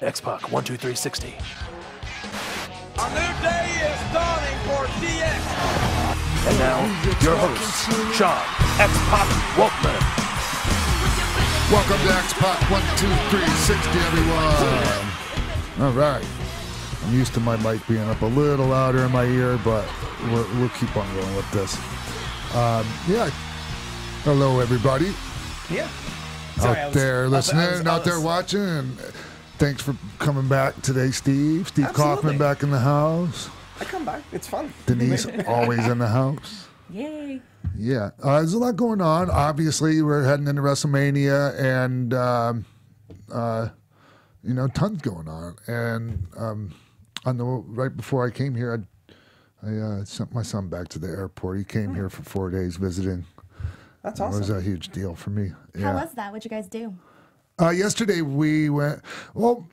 X-Pac, 1, 2, 3, 60. A new day is dawning for DX. And now, your hosts, Sean X-Pac Waltman. Welcome to X-Pac 1, 2, 3, 60, everyone. All right. I'm used to my mic being up a little louder in my ear, but we'll keep on going with this. Yeah. Hello, everybody. Yeah. Sorry, out there listening, out there watching. And thanks for coming back today, Steve. Steve Kaufman back in the house. I come back. It's fun. Denise always in the house. Yay. Yeah. There's a lot going on. Obviously, we're heading into WrestleMania, and, tons going on. And right before I came here, I sent my son back to the airport. He came here for 4 days visiting. That's awesome. It was a huge deal for me. How was that? What'd you guys do? Yesterday we went, well,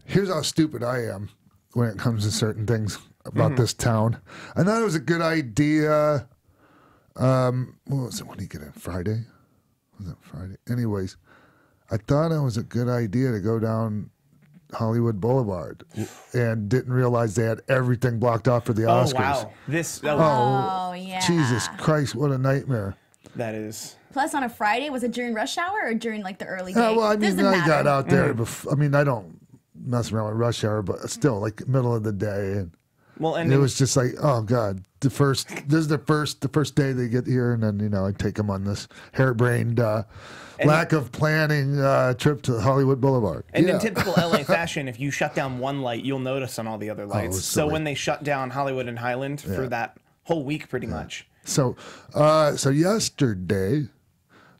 here's how stupid I am when it comes to certain things about this town. I thought it was a good idea. What was it? When did you get in? Friday? Was it Friday? Anyways, I thought it was a good idea to go down Hollywood Boulevard and didn't realize they had everything blocked off for the Oscars. Oh, wow. Yeah. Jesus Christ, what a nightmare. That is. Plus, on a Friday, was it during rush hour or during like the early day? Well, I mean, Doesn't I matter. got out there before. I mean, I don't mess around with rush hour, but still, like middle of the day, and it was just like, oh god, this is the first day they get here, and then I take them on this harebrained lack of planning trip to Hollywood Boulevard. And in typical LA fashion, if you shut down one light, you'll notice on all the other lights. So when they shut down Hollywood and Highland for that whole week, pretty much. So yesterday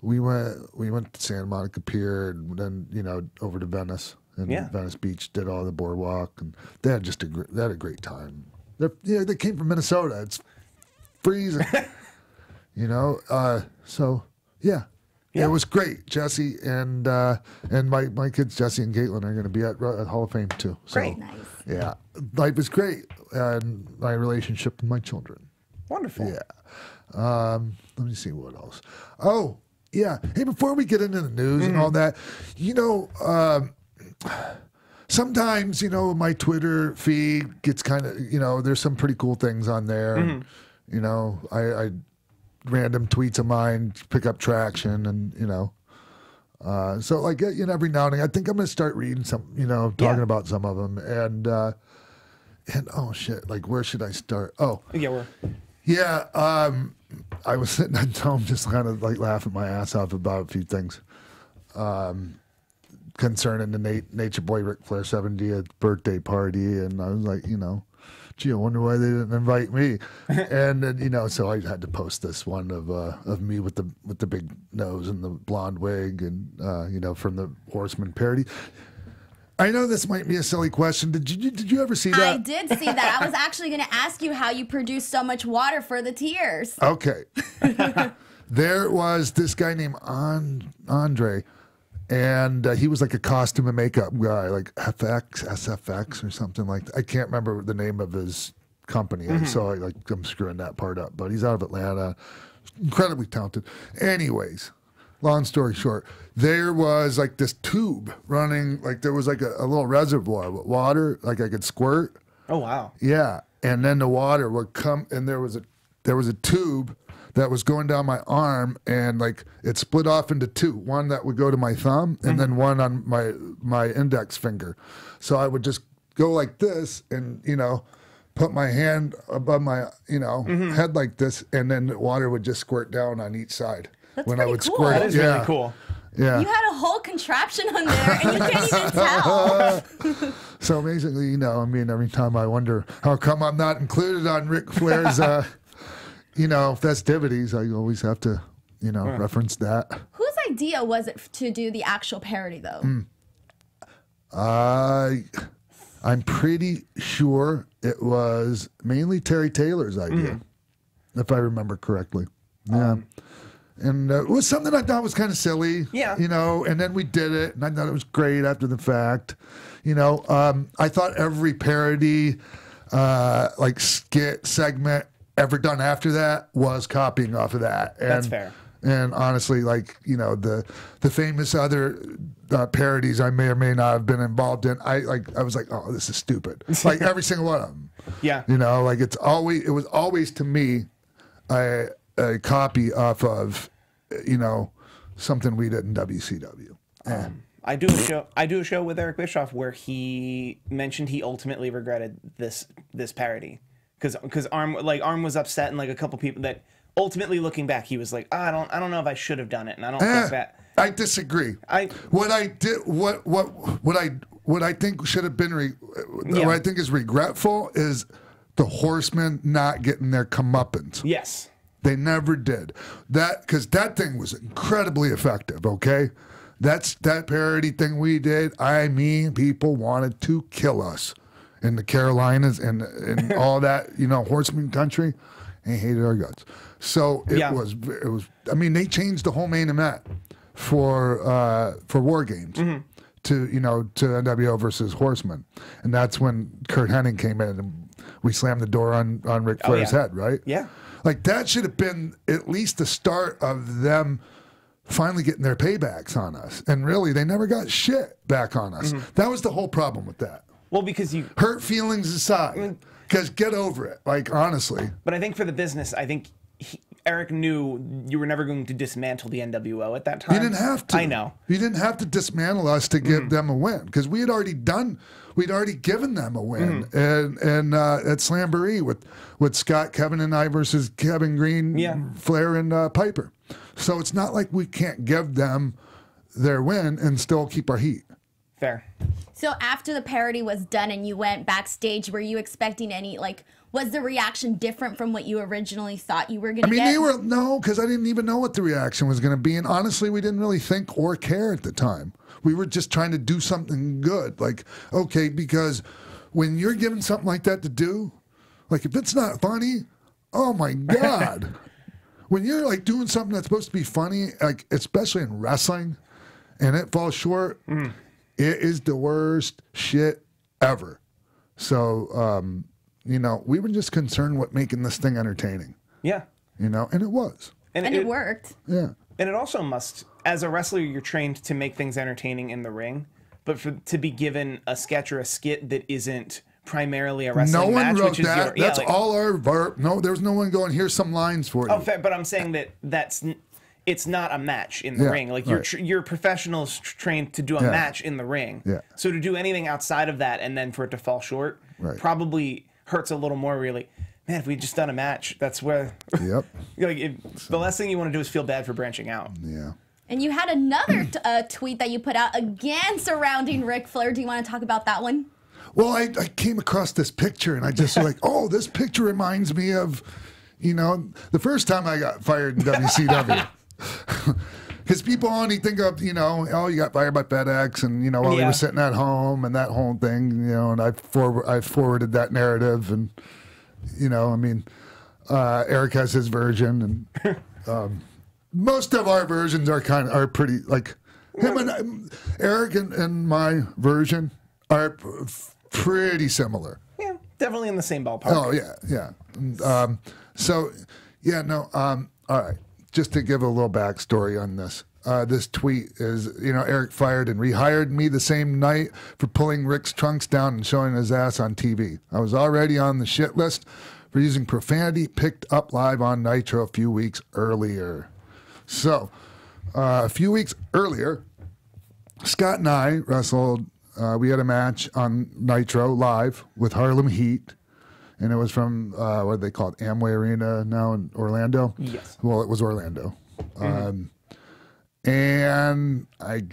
we went to Santa Monica Pier and then over to Venice and Venice Beach, did all the boardwalk, and they had a great time. They came from Minnesota. It's freezing, So it was great. Jesse and my kids Jesse and Caitlin are going to be at Hall of Fame too. So, great, nice. Yeah, life is great, and my relationship with my children. Wonderful. Yeah. Let me see what else. Oh, yeah. Hey, before we get into the news and all that, sometimes, my Twitter feed gets kind of, there's some pretty cool things on there. And, I random tweets of mine pick up traction, and, so like, every now and then, I think I'm going to start reading some, talking about some of them. And oh shit, like, where should I start? Oh. Yeah, I was sitting at home just kind of like laughing my ass off about a few things concerning the Nature Boy Ric Flair 70th birthday party, and I was like, gee, I wonder why they didn't invite me. And then, so I had to post this one of me with the big nose and the blonde wig, and from the Horseman parody. I know this might be a silly question. Did you ever see that? I did see that. I was actually going to ask you how you produce so much water for the tears. Okay. There was this guy named Andre, and he was like a costume and makeup guy, like SFX or something like that. I can't remember the name of his company, so I'm screwing that part up. But he's out of Atlanta, incredibly talented. Anyways, long story short, there was like this tube running, like there was like a little reservoir with water, like I could squirt. Oh wow! Yeah, and then the water would come, and there was a tube that was going down my arm, and like it split off into two. One that would go to my thumb, and then one on my index finger. So I would just go like this, and put my hand above my head like this, and then the water would just squirt down on each side. That's when pretty I would cool. squirt That is really cool. Yeah. You had a whole contraption on there, and you can't even tell. So basically, every time I wonder how come I'm not included on Ric Flair's, festivities, I always have to, reference that. Whose idea was it to do the actual parody, though? I'm pretty sure it was mainly Terry Taylor's idea, if I remember correctly. Yeah. And it was something I thought was kind of silly, and then we did it, and I thought it was great after the fact. I thought every parody, like skit segment ever done after that was copying off of that. And That's fair. And honestly, like, you know, the famous other parodies I may or may not have been involved in, I was like, oh, this is stupid. Like every single one of them. Yeah. You know, like it was always to me a copy off of, you know, something we did in WCW. I do a show with Eric Bischoff where he mentioned he ultimately regretted this parody because Arm was upset, and like a couple people that ultimately looking back he was like, oh, I don't know if I should have done it, and I don't think that. I disagree. What I think should have been what I think is regretful is the Horsemen not getting their comeuppance. Yes. They never did that, because that thing was incredibly effective. Okay. That parody thing we did, I mean, people wanted to kill us in the Carolinas and all that, you know, Horseman country, and hated our guts. So it was. I mean, they changed the whole main event for War Games to NWO versus Horseman, and that's when Kurt Hennig came in and we slammed the door on Ric Flair's head, right? Yeah, like that should have been at least the start of them finally getting their paybacks on us. And really, they never got shit back on us. That was the whole problem with that. Well, because you hurt feelings aside, because get over it. Like, honestly. But I think for the business, I think Eric knew you were never going to dismantle the NWO at that time. You didn't have to. I know. You didn't have to dismantle us to give them a win, because we'd already given them a win, and at Slamboree with Scott, Keven, and I versus Kevin Green, Flair, and Piper. So it's not like we can't give them their win and still keep our heat. Fair. So after the parody was done and you went backstage, were you expecting any, like, was the reaction different from what you originally thought you were going to get? I mean, no, because I didn't even know what the reaction was going to be. And honestly, we didn't really think or care at the time. We were just trying to do something good. Like, okay, because when you're given something like that to do, like if it's not funny, oh my God. When you're like doing something that's supposed to be funny, like especially in wrestling, and it falls short, it is the worst shit ever. So, you know, we were just concerned with making this thing entertaining. Yeah. You know, and it was. And it worked. Yeah. And it also must, as a wrestler, you're trained to make things entertaining in the ring, but to be given a sketch or a skit that isn't primarily a wrestling match, wrote which is that. your, that's all our verb. No, there's no one going, here's some lines for you. Oh, fair, but I'm saying it's not a match in the ring. Like you're professionals trained to do a match in the ring. Yeah. So to do anything outside of that and then for it to fall short probably hurts a little more. Really, man, if we just done a match, that's where. Yep. The last thing you want to do is feel bad for branching out. Yeah. And you had another tweet that you put out again surrounding Ric Flair. Do you want to talk about that one? Well, I came across this picture and I just was like, oh, this picture reminds me of, you know, the first time I got fired in WCW. Because people only think of, you know, oh, you got fired by FedEx, and, you know, while he was sitting at home and that whole thing, you know, and I forwarded that narrative, and, you know, I mean, Eric has his version, and most of our versions are pretty, like, him and Eric and my version are pretty similar. Yeah, definitely in the same ballpark. Oh, yeah, yeah. So, yeah, no, all right. Just to give a little backstory on this. This tweet is, you know, Eric fired and rehired me the same night for pulling Rick's trunks down and showing his ass on TV. I was already on the shit list for using profanity picked up live on Nitro a few weeks earlier. So, a few weeks earlier, Scott and I wrestled. We had a match on Nitro live with Harlem Heat. And it was from, what do they call it, Amway Arena now in Orlando? Yes. Well, it was Orlando. And I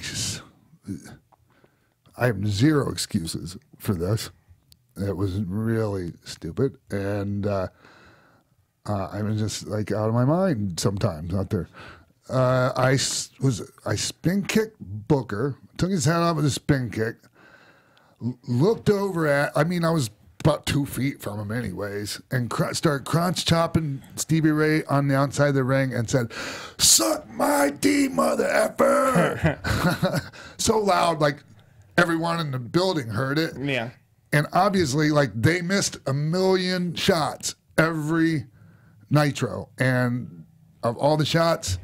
have zero excuses for this. It was really stupid. And I was just like out of my mind sometimes out there. I spin kicked Booker, took his head off with a spin kick, looked over at, I mean, I was about 2 feet from him anyways, and started crotch chopping Stevie Ray on the outside of the ring and said, "Suck my D, mother effer." So loud, like everyone in the building heard it. Yeah. And obviously, like, they missed 1 million shots every Nitro. And of all the shots,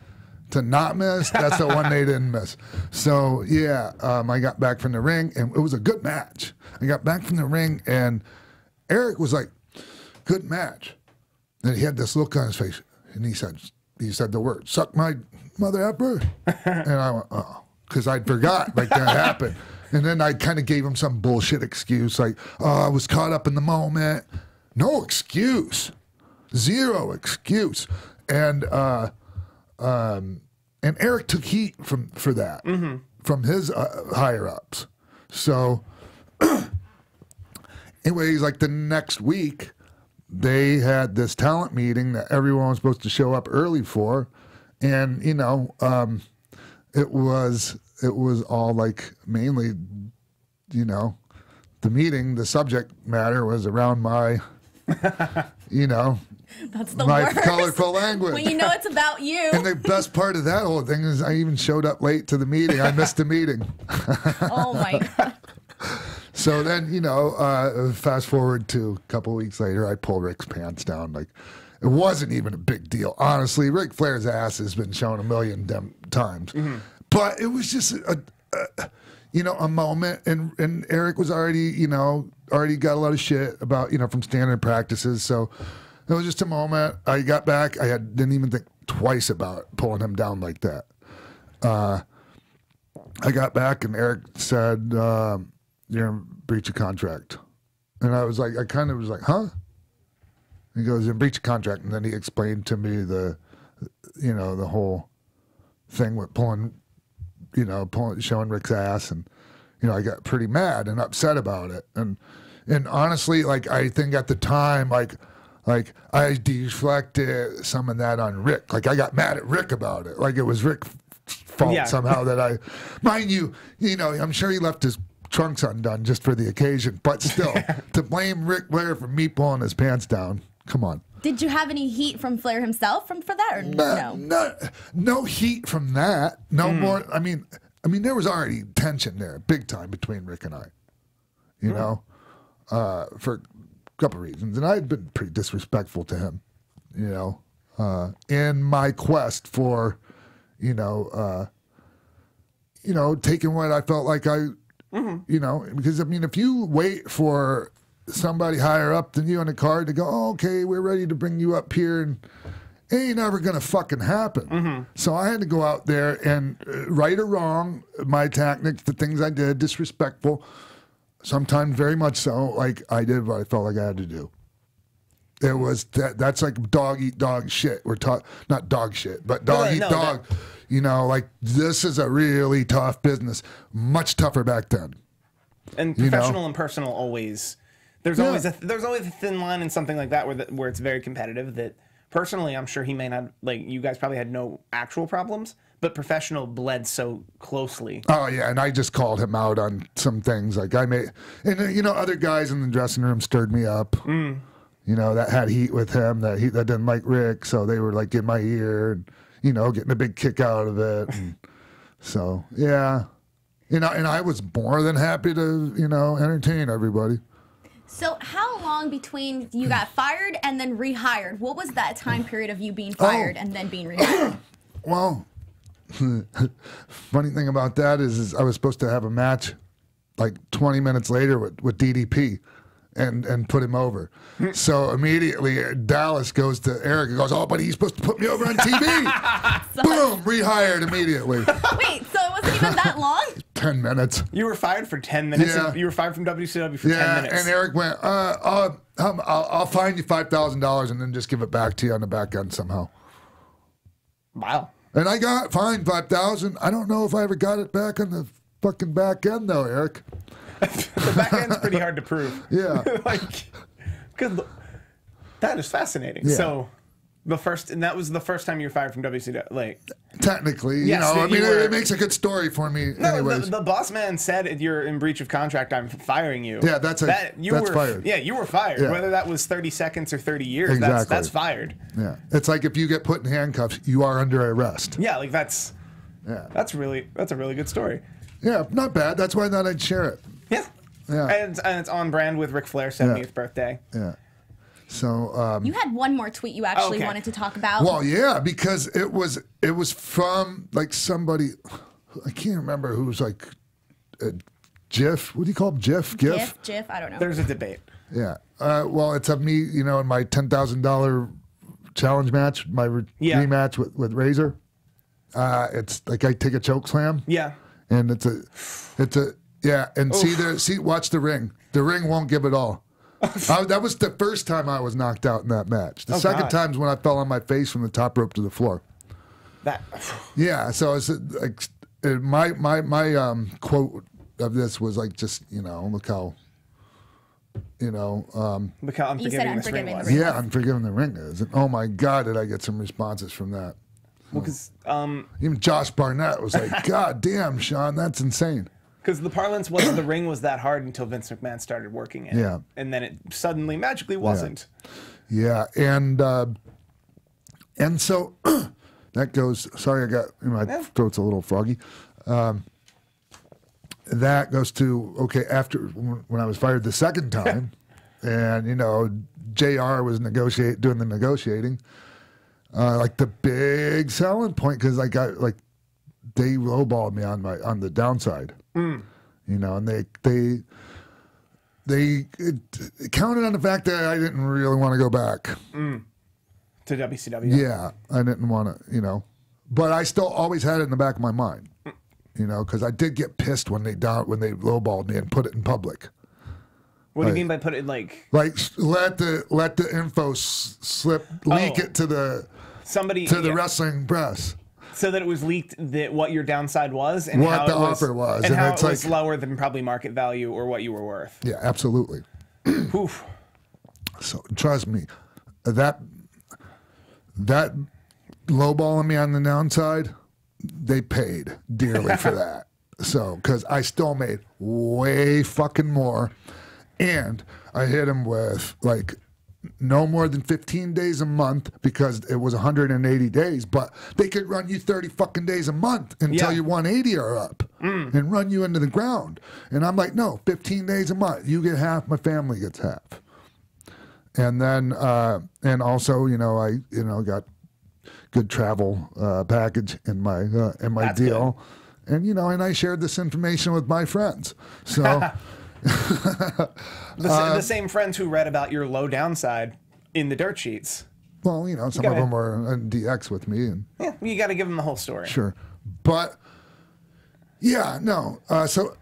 to not miss, that's the one they didn't miss. So, yeah, I got back from the ring, and it was a good match. I got back from the ring, and Eric was like, good match. And he had this look on his face, and he said the word, suck my mother effer. And I went, oh, because I'd forgot, like, that happened. And then I kind of gave him some bullshit excuse, like, oh, I was caught up in the moment. No excuse. Zero excuse. And Eric took heat for that, from his higher ups. So, anyways, like the next week, they had this talent meeting that everyone was supposed to show up early for, and you know, it was all like mainly, you know, the meeting. The subject matter was around my, you know. That's the my worst. colorful language. When you know it's about you. And the best part of that whole thing is I even showed up late to the meeting. I missed the meeting. Oh my God. So then, you know, fast forward to a couple of weeks later, I pull Ric's pants down. Like, it wasn't even a big deal. Honestly, Ric Flair's ass has been shown a million times. But it was just you know, a moment, and Eric was already, you know, got a lot of shit about, you know, from standard practices. So it was just a moment. I got back. I didn't even think twice about pulling him down like that. I got back, and Eric said, you're in breach of contract. And I was like, I kind of was like, huh? He goes, in breach of contract. And then he explained to me the, you know, the whole thing with showing Ric's ass. And, you know, I got pretty mad and upset about it. And honestly, like, I think at the time, like I deflected some of that on Ric. Like, I got mad at Ric about it. Like, it was Ric's fault somehow that mind you know, I'm sure he left his trunks undone just for the occasion, but still, to blame Ric Flair for me pulling his pants down, come on. Did you have any heat from Flair himself for that, or no? No heat from that. No more. I mean, there was already tension there, big time, between Ric and I. You know, for couple reasons, and I had been pretty disrespectful to him, you know, in my quest for, you know, taking what I felt like you know, because I mean, if you wait for somebody higher up than you on the card to go, oh, okay, we're ready to bring you up here, and it ain't ever gonna fucking happen. So I had to go out there and, right or wrong, my tactics, the things I did, disrespectful. Sometimes very much so, like I did what I felt like I had to do. It was that's like dog eat dog shit. We're not dog shit, but dog eat dog. You know, like, this is a really tough business. Much tougher back then. And professional and personal always. There's always a thin line in something like that where it's very competitive. That personally, I'm sure he may not, like, you guys probably had no actual problems, but professional bled so closely. Oh yeah, and I just called him out on some things. Like, and you know, other guys in the dressing room stirred me up. You know, that had heat with him, that didn't like Ric, so they were like in my ear, and, you know, getting a big kick out of it. And so yeah, you know, and I was more than happy to, you know, entertain everybody. So how long between you got fired and then rehired? What was that time period of you being fired and then being rehired? Well, funny thing about that is I was supposed to have a match like 20 minutes later with DDP and put him over. So immediately Dallas goes to Eric and goes, oh, but he's supposed to put me over on TV. Boom, rehired immediately. Wait, so it wasn't even that long? 10 minutes. You were fired for 10 minutes? Yeah. You were fired from WCW for 10 minutes? Yeah, and Eric went, I'll fine you $5,000 and then just give it back to you on the back end somehow. Wow. And I got fined $5,000. I don't know if I ever got it back on the fucking back end, though, Eric. The back end's pretty hard to prove. Yeah. That is fascinating. Yeah. So that was the first time you were fired from WCW, like, technically, you know, I mean, it makes a good story for me. No, anyways, the boss man said, you're in breach of contract, I'm firing you. Yeah, that's fired. Yeah, you were fired. Yeah. Whether that was 30 seconds or 30 years, exactly. that's fired. Yeah, it's like if you get put in handcuffs, you are under arrest. Yeah, like that's a really good story. Yeah, not bad. That's why I thought I'd share it. Yeah. Yeah. And it's on brand with Ric Flair's 70th birthday. Yeah. So you had one more tweet you actually wanted to talk about. Well, yeah, because it was from like somebody, I can't remember who was like a GIF. What do you call them? GIF? GIF? I don't know. There's a debate. Yeah. Well, it's of me, in my $10,000 challenge match, my rematch with Razor. It's like I take a choke slam. Yeah. And it's a and watch the ring. The ring won't give it all. That was the first time I was knocked out in that match. The second time's when I fell on my face from the top rope to the floor. Yeah, so it's like my quote of this was like, just look how look how unforgiving this ring was. Yeah, unforgiving the ring is. And oh my God, did I get some responses from that? Well, because even Josh Barnett was like, God damn, Sean, that's insane. Because the parlance was the ring was that hard until Vince McMahon started working it. Yeah. And then it suddenly magically wasn't. Yeah, and so that goes, sorry, my throat's a little froggy. That goes to, after when I was fired the second time, and, JR was doing the negotiating, like the big selling point, because I got, like, they lowballed me on the downside. And they counted on the fact that I didn't really want to go back to WCW. Yeah, I didn't want to, but I still always had it in the back of my mind, because I did get pissed when they lowballed me and put it in public. What do you mean by put it like let the info leak it to the wrestling press? So that it was leaked what your downside was and what how the offer was, and how it was lower than probably market value or what you were worth. Yeah, absolutely. Oof. So trust me, that lowballing me on the downside, they paid dearly for that. So because I still made way fucking more, and I hit him with like no more than 15 days a month because it was 180 days, but they could run you 30 fucking days a month until your 180 are up and run you into the ground. And I'm like, no, 15 days a month. You get half, my family gets half. And then, and also, I, got good travel package in my That's deal. Good. And, and I shared this information with my friends. So... the same friends who read about your low downside in the dirt sheets. Well, some of them were on DX with me, and you got to give them the whole story. Sure, but so,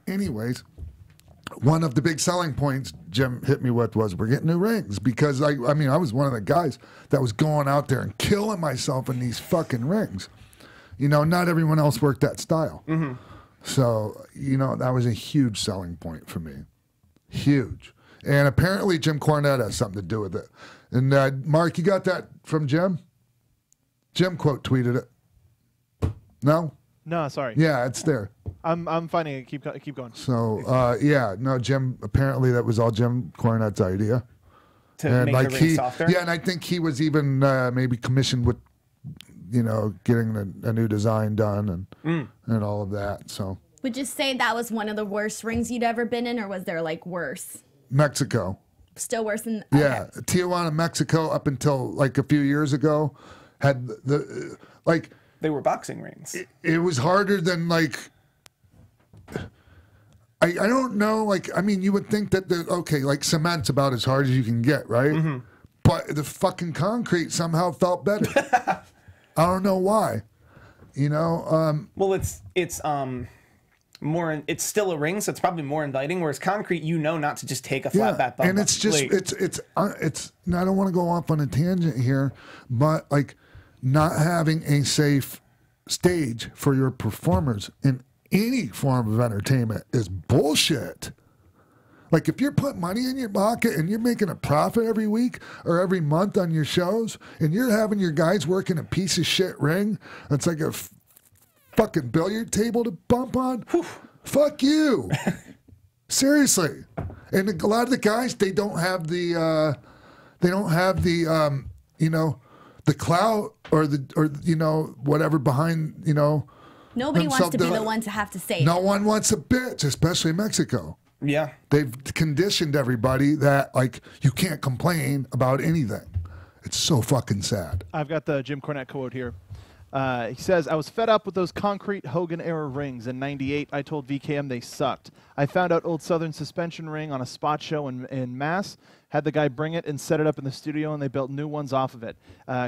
anyways, one of the big selling points Jim hit me with was we're getting new rings because I was one of the guys that was going out there and killing myself in these fucking rings. Not everyone else worked that style. Mm-hmm. So, that was a huge selling point for me. Huge. And apparently Jim Cornette has something to do with it. And Mark, you got that from Jim? Jim quote tweeted it. No? No, sorry. Yeah, it's there. I'm finding it. Keep going. So, Jim, apparently that was all Jim Cornette's idea. To make the ring softer? Yeah, and I think he was even maybe commissioned with getting a new design done and all of that. So would you say that was one of the worst rings you'd ever been in, or was there like worse? Mexico. Still worse than yeah, Tijuana, Mexico, up until like a few years ago, had the they were boxing rings. It was harder than like. I don't know. You would think that cement's about as hard as you can get, right? Mm-hmm. But the fucking concrete somehow felt better. I don't know why, well, it's more. It's still a ring, so it's probably more inviting. Whereas concrete, not to just take a flat back bump. And it's just it's. I don't want to go off on a tangent here, but not having a safe stage for your performers in any form of entertainment is bullshit. If you're putting money in your pocket and you're making a profit every week or every month on your shows and you're having your guys working a piece of shit ring that's like a fucking billiard table to bump on, fuck you. Seriously. And a lot of the guys, they don't have the clout or whatever behind, Nobody wants to be the one to have to say no one wants a bitch, especially in Mexico. Yeah. They've conditioned everybody that, like, you can't complain about anything. It's so fucking sad. I've got the Jim Cornette quote here. He says, I was fed up with those concrete Hogan-era rings. In '98, I told VKM they sucked. I found out old Southern suspension ring on a spot show in Mass, had the guy bring it and set it up in the studio, and they built new ones off of it.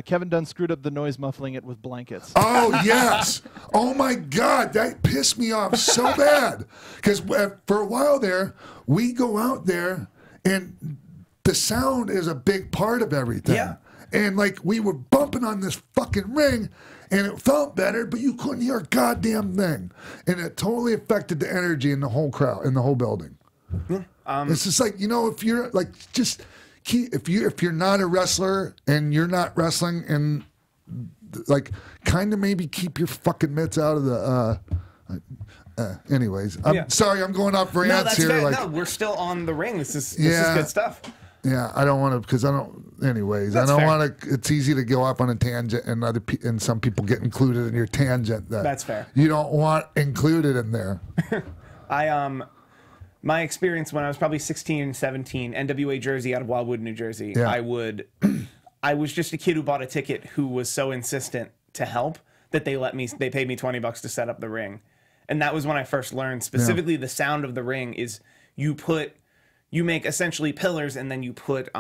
Keven Dunn screwed up the noise muffling it with blankets. Oh, yes. Oh, my God. That pissed me off so bad. Because for a while there, we go out there, and the sound is a big part of everything. Yeah. And, like, we were bumping on this fucking ring, and it felt better, but you couldn't hear a goddamn thing. And it totally affected the energy in the whole crowd, in the whole building. It's just like, you know, if you're, like, just keep, if you're not a wrestler and you're not wrestling, and, like, kind of maybe keep your fucking mitts out of the, anyways. I'm sorry, I'm going off rants here. Fair. Like, No, we're still on the ring. This is good stuff. Yeah, I don't want to, because I don't. Anyways, That's I don't fair. want to. It's easy to go off on a tangent, and and some people get included in your tangent. That's fair. You don't want included in there. My experience when I was probably 16 and 17, NWA jersey out of Wildwood, New Jersey. Yeah. I was just a kid who bought a ticket who was so insistent to help that they paid me $20 to set up the ring, and that was when I first learned specifically the sound of the ring is you make essentially pillars, and then you put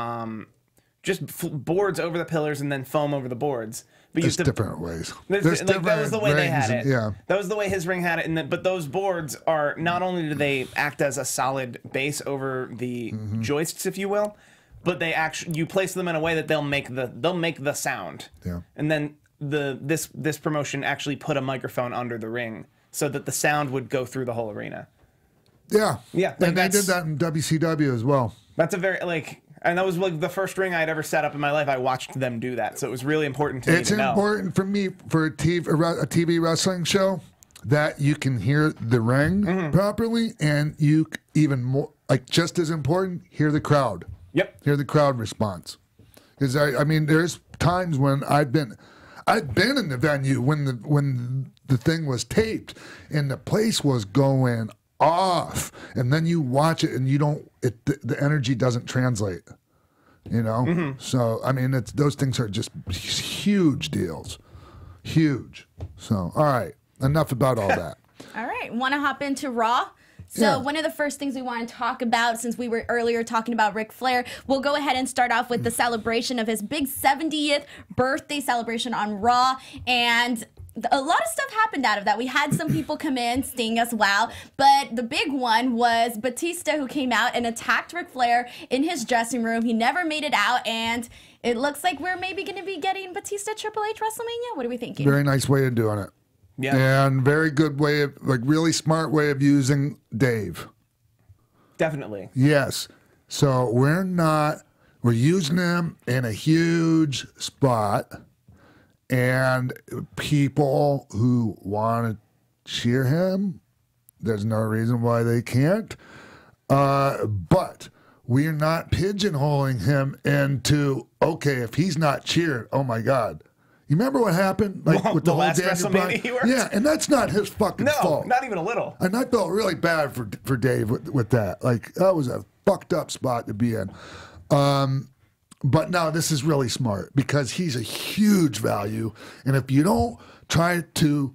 boards over the pillars and then foam over the boards. But There's different ways. That was the way they had it. Yeah. That was the way his ring had it. But those boards are, not only do they act as a solid base over the joists, if you will, but you place them in a way that they'll make the sound. Yeah. And then this promotion actually put a microphone under the ring so that the sound would go through the whole arena. Yeah. Yeah. And they did that in WCW as well. That's a very, and that was like the first ring I'd ever set up in my life. I watched them do that, so it was really important to me to know. It's important for me for a TV wrestling show that you can hear the ring properly, and you even more, like, just as important, hear the crowd. Yep. Hear the crowd response. Because I mean, there's times when I've been in the venue when the thing was taped and the place was going off, and then you watch it and the energy doesn't translate, you know. So I mean, those things are just huge deals, huge. So all right, enough about all that. All right, want to hop into Raw? So one of the first things we want to talk about, since we were earlier talking about Ric Flair, we'll go ahead and start off with the celebration of his big 70th birthday celebration on Raw. And a lot of stuff happened out of that. We had some people come in, sting us, wow. But the big one was Batista, who came out and attacked Ric Flair in his dressing room. He never made it out, and it looks like we're maybe going to be getting Batista Triple H WrestleMania. What are we thinking? Very nice way of doing it. Yeah. And very good way of, like, really smart way of using Dave. Definitely. Yes. So we're using him in a huge spot, and people who want to cheer him, there's no reason why they can't. But we're not pigeonholing him into, okay, if he's not cheered, oh my God. You remember what happened? Like with the whole last Daniel WrestleMania Bryan? he worked? Yeah, and that's not his fucking fault. No, not even a little. And I felt really bad for Dave with that. Like, that was a fucked up spot to be in. But no, this is really smart because he's a huge value. And if you don't try to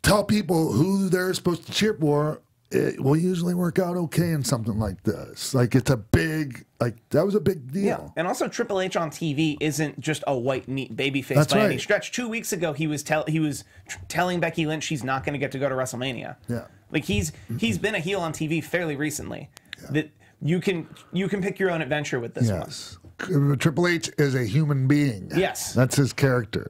tell people who they're supposed to cheer for, it will usually work out okay in something like this. Like, it's a big, like, that was a big deal. Yeah, and also Triple H on TV isn't just a white, neat babyface by any stretch. 2 weeks ago, he was telling Becky Lynch she's not going to get to go to WrestleMania. Yeah. Like, he's been a heel on TV fairly recently. Yeah. That you can pick your own adventure with this one. Triple H is a human being. Yes. That's his character.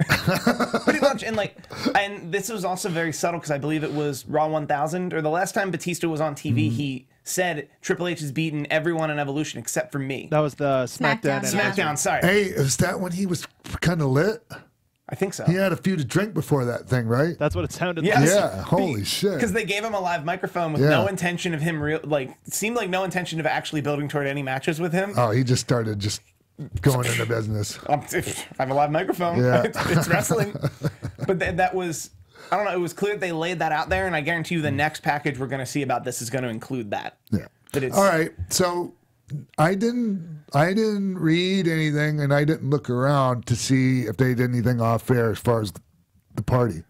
Pretty much. And this was also very subtle because I believe it was Raw 1000, or the last time Batista was on TV, he said Triple H has beaten everyone in Evolution except for me. That was the SmackDown. SmackDown, sorry. Hey, is that when he was kind of lit? I think so. He had a few to drink before that thing, right? That's what it sounded like. Yeah, holy shit. Because they gave him a live microphone with no intention of him seemed like no intention of actually building toward any matches with him. Oh, he just started going into business. I have a live microphone. Yeah. It's wrestling. But that was, I don't know, it was clear they laid that out there, and I guarantee you the next package we're going to see about this is going to include that. Yeah. But it's all right. So I didn't read anything, and I didn't look around to see if they did anything off air as far as the party.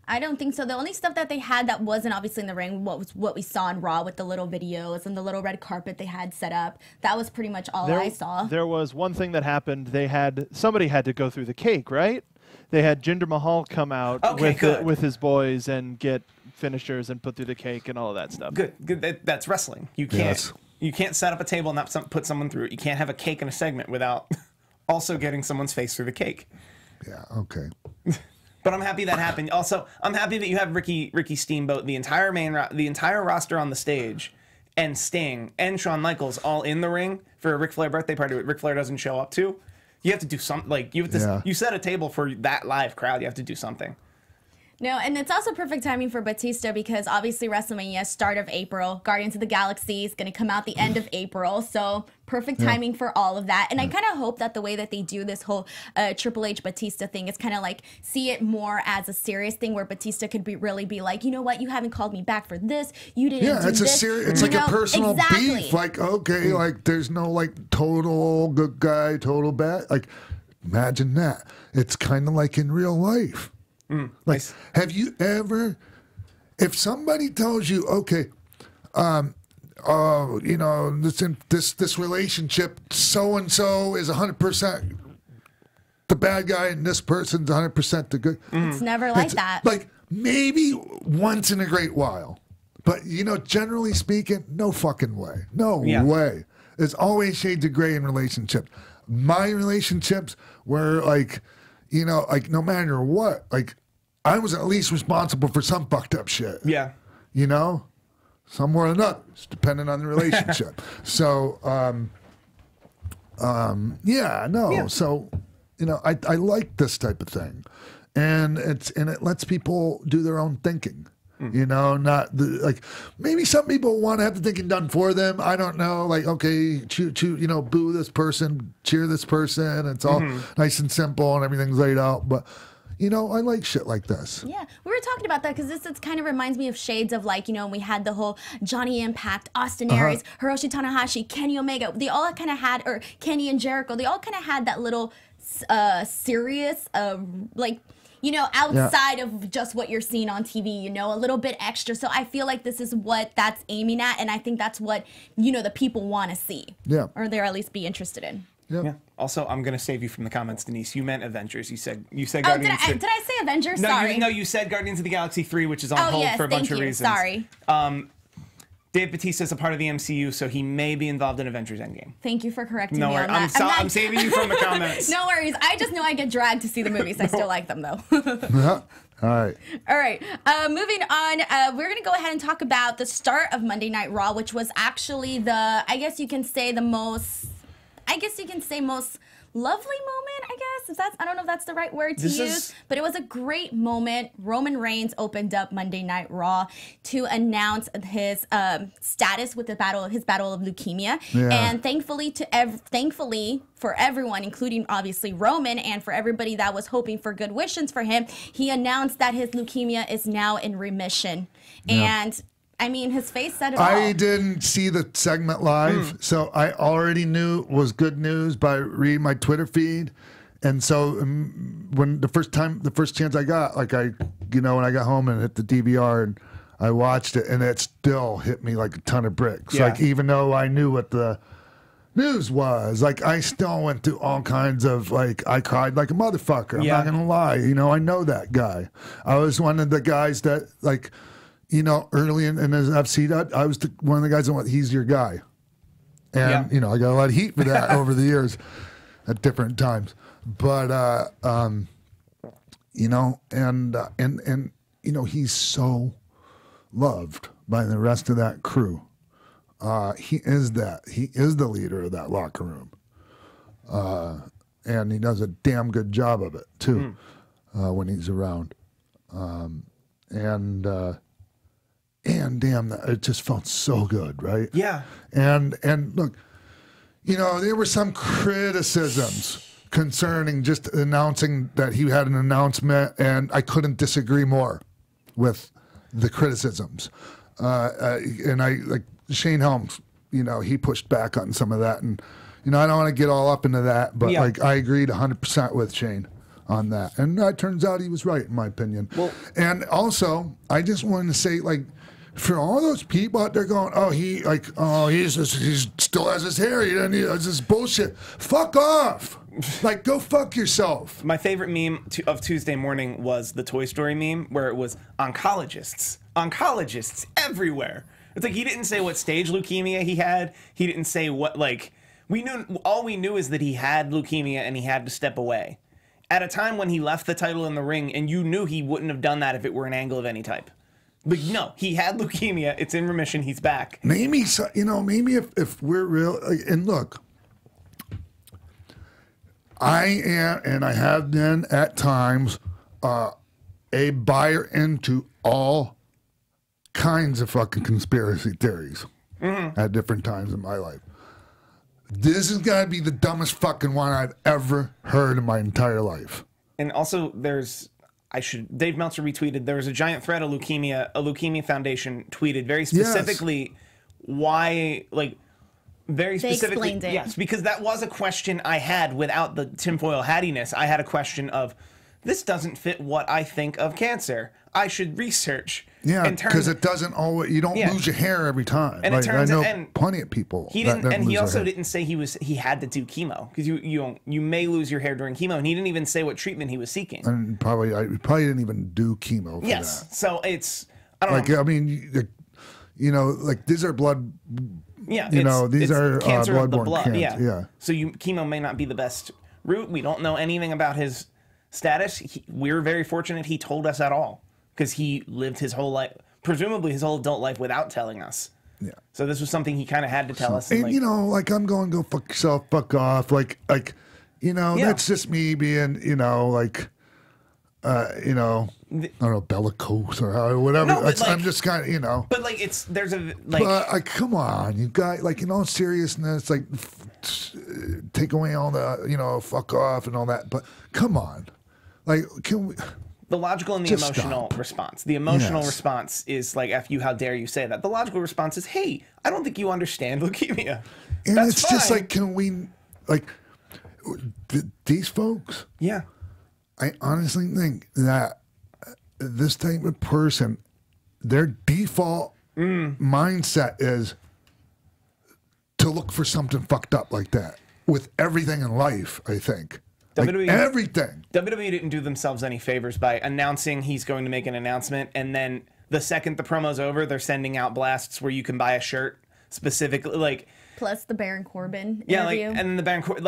I don't think so. The only stuff that they had that wasn't obviously in the ring was what we saw on Raw with the little videos and the little red carpet they had set up. That was pretty much all I saw. There was one thing that happened. Somebody had to go through the cake, right? They had Jinder Mahal come out with his boys and get finishers and put through the cake and all of that stuff. Good. That's wrestling. You can't set up a table and not put someone through it. You can't have a cake in a segment without also getting someone's face through the cake. Yeah. Okay. But I'm happy that happened. Also, I'm happy that you have Ricky Steamboat, the entire roster on the stage, and Sting and Shawn Michaels all in the ring for a Ric Flair birthday party that Ric Flair doesn't show up to. You have to do something. You set a table for that live crowd. You have to do something. No, and it's also perfect timing for Batista because obviously WrestleMania, start of April. Guardians of the Galaxy is going to come out the end of April. So perfect timing for all of that. And I kind of hope that the way that they do this whole Triple H Batista thing is kind of like see it more as a serious thing where Batista could really be like, you know what, you haven't called me back for this. You didn't do it's this. It's like a personal beef. Like, okay, like there's no like total good guy, total bad. Like, imagine that. It's kind of like in real life. Like, Nice. Have you ever, if somebody tells you, okay, you know, this relationship, so and so is 100% the bad guy, and this person's 100% the good. It's never like that. Like maybe once in a great while, but you know, generally speaking, no fucking way, no way. There's always shades of gray in relationships. My relationships were like, you know, like no matter what, like I was at least responsible for some fucked up shit. Yeah. You know, some more than others, depending on the relationship. So, So, you know, I like this type of thing, and it lets people do their own thinking. You know, not like maybe some people want to have the thinking done for them. I don't know. Like, okay, you know, boo this person, cheer this person. It's all nice and simple and everything's laid out. But, you know, I like shit like this. Yeah, we were talking about that because this kind of reminds me of shades of like, you know, we had the whole Johnny Impact, Austin Aries, Hiroshi Tanahashi, Kenny Omega. They all kind of had, or Kenny and Jericho, they all kind of had that little serious, like, you know, outside of just what you're seeing on TV, you know, a little bit extra. So I feel like this is what that's aiming at, and I think that's what, you know, the people want to see. Yeah. Or they're at least be interested in. Yeah. Also, I'm gonna save you from the comments, Denise. You meant Avengers. You said Oh, Guardians. did I say Avengers? No, Sorry. You said Guardians of the Galaxy 3, which is on hold for a bunch of reasons. Sorry. Dave Batista is a part of the MCU, so he may be involved in Avengers Endgame. Thank you for correcting No me worries. on that. I'm saving you from the comments. No worries. I just know I get dragged to see the movies. I still like them, though. Yeah. All right. All right. Moving on, we're going to go ahead and talk about the start of Monday Night Raw, which was actually most lovely moment, I guess. I don't know if that's the right word to use, but it was a great moment. Roman Reigns opened up Monday Night Raw to announce his status with his battle of leukemia. Yeah. And thankfully for everyone, including obviously Roman, and for everybody that was hoping for good wishes for him, he announced that his leukemia is now in remission. Yeah. And I mean, his face said it all. I didn't see the segment live, so I already knew it was good news by reading my Twitter feed. And so when the first chance I got, like when I got home and hit the DVR and I watched it, and it still hit me like a ton of bricks. Yeah. Like, even though I knew what the news was, like, I still went through all kinds of, like, I cried like a motherfucker. I'm not going to lie. You know, I know that guy. I was one of the guys that, like, you know, early in his FC, I was one of the guys that went, he's your guy. And, you know, I got a lot of heat for that over the years at different times. But, you know, and you know, he's so loved by the rest of that crew. He is the leader of that locker room. And he does a damn good job of it, too, when he's around. And damn, it just felt so good, right? Yeah. And look, you know, there were some criticisms concerning just announcing that he had an announcement, and I couldn't disagree more with the criticisms. And I, like, Shane Helms, he pushed back on some of that, and I don't want to get all up into that, but like I agreed 100% with Shane on that, and it turns out he was right in my opinion. Well, and also I just wanted to say, like, for all those people out there going, he still has his hair, it's this bullshit. Fuck off. Like, go fuck yourself. My favorite meme of Tuesday morning was the Toy Story meme where it was oncologists everywhere. It's like he didn't say what stage leukemia he had. He didn't say what, like, all we knew is that he had leukemia and he had to step away at a time when he left the title in the ring, and you knew he wouldn't have done that if it were an angle of any type. But no, he had leukemia. It's in remission. He's back. Maybe, maybe if we're real, and look, I am, and I have been at times, a buyer into all kinds of fucking conspiracy theories at different times in my life. This is gotta be the dumbest fucking one I've ever heard in my entire life. And also, Dave Meltzer retweeted, there was a giant thread of leukemia. A Leukemia Foundation tweeted very specifically why, like, very specifically. Explained it. Yes, because that was a question I had without the tinfoil hattiness. I had a question of, this doesn't fit what I think of cancer. I should research. Yeah, because it doesn't always. You don't lose your hair every time. And like, it turns, I know plenty of people. He didn't, and he also didn't say he had to do chemo, because you may lose your hair during chemo, and he didn't even say what treatment he was seeking. And probably didn't even do chemo. For that. So it's, I don't know. I mean, like, these are blood. Yeah, these are cancer of the bloodborne blood. cancer. Yeah. So chemo may not be the best route. We don't know anything about his status. We're very fortunate he told us at all, because he lived his whole life, presumably his whole adult life, without telling us. Yeah. So this was something he kind of had to tell us. And I'm going, go fuck yourself, fuck off. That's just me being, I don't know, bellicose or whatever. No, I'm just kind of, But there's a But come on, you guys, in all seriousness, take away all the, fuck off and all that. But come on, can we? The logical and the emotional response. The emotional response is like, F you, how dare you say that? The logical response is, hey, I don't think you understand leukemia. And That's it's fine. just like, can we, these folks? Yeah. I honestly think that this type of person, their default mindset is to look for something fucked up like that with everything in life, I think. Everything. WWE didn't do themselves any favors by announcing he's going to make an announcement, and then the second the promo's over, they're sending out blasts where you can buy a shirt specifically, plus the Baron Corbin interview. And the Baron Corbin,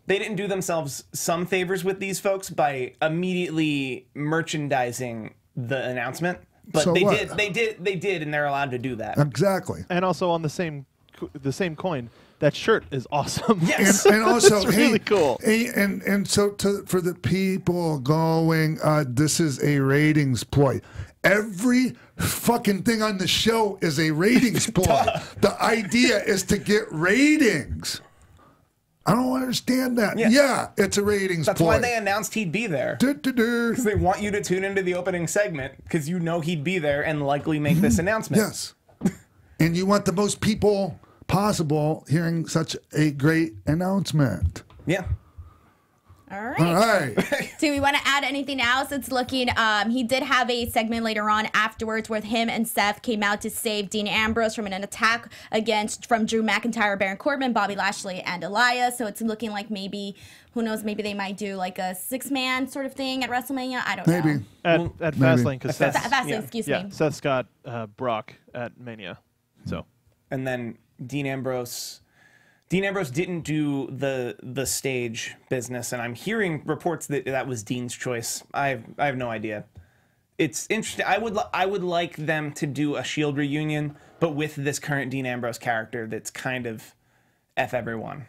they didn't do themselves some favors with these folks by immediately merchandising the announcement, but so they did, and they're allowed to do that. Exactly. And also on the same coin, that shirt is awesome. Yes. And also, it's really cool. And so for the people going, this is a ratings ploy. Every fucking thing on the show is a ratings ploy. The idea is to get ratings. I don't understand that. Yeah, it's a ratings That's ploy. why they announced he'd be there. Because they want you to tune into the opening segment, because you know he'd be there and likely make this announcement. Yes. And you want the most people possible hearing such a great announcement. Yeah. All right. All right. Do we want to add anything else? It's looking, he did have a segment later on afterwards where him and Seth came out to save Dean Ambrose from an attack from Drew McIntyre, Baron Corbin, Bobby Lashley, and Elias. So it's looking like maybe, who knows, maybe they might do like a 6-man sort of thing at WrestleMania. I don't know. At Fastlane, because Fastlane, excuse me. Seth's got Brock at Mania. So. And then Dean Ambrose didn't do the stage business, and I'm hearing reports that was Dean's choice. I have no idea. It's interesting. I would like them to do a Shield reunion, but with this current Dean Ambrose character that's kind of F everyone,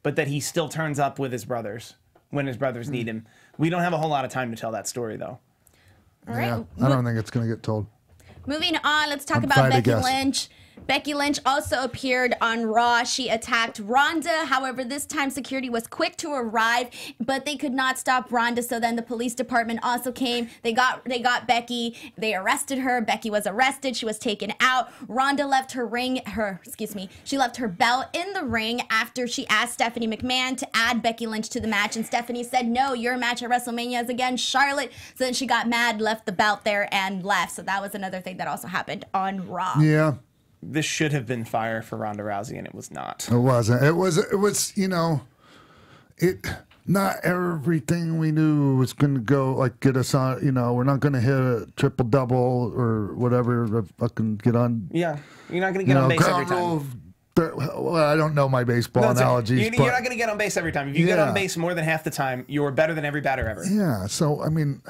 but that he still turns up with his brothers when his brothers need him. We don't have a whole lot of time to tell that story, though. All right. Yeah, I don't think it's going to get told. Moving on, let's talk about Becky Lynch. Becky Lynch also appeared on Raw. She attacked Ronda. However, this time security was quick to arrive, but they could not stop Ronda. So then the police department also came. They got Becky. They arrested her. Becky was arrested. She was taken out. Ronda left she left her belt in the ring after she asked Stephanie McMahon to add Becky Lynch to the match, and Stephanie said, "No, your match at WrestleMania is against Charlotte." So then she got mad, left the belt there, and left. So that was another thing that also happened on Raw. Yeah. This should have been fire for Ronda Rousey, and it was not. It wasn't. It was, not everything we knew was going to go, like, get us on, we're not going to hit a triple-double or whatever, fucking get on. Yeah, you're not going to get on base every time. Well, I don't know my baseball analogies. You're not going to get on base every time. If you get on base more than half the time, you're better than every batter ever. Yeah, so, I mean,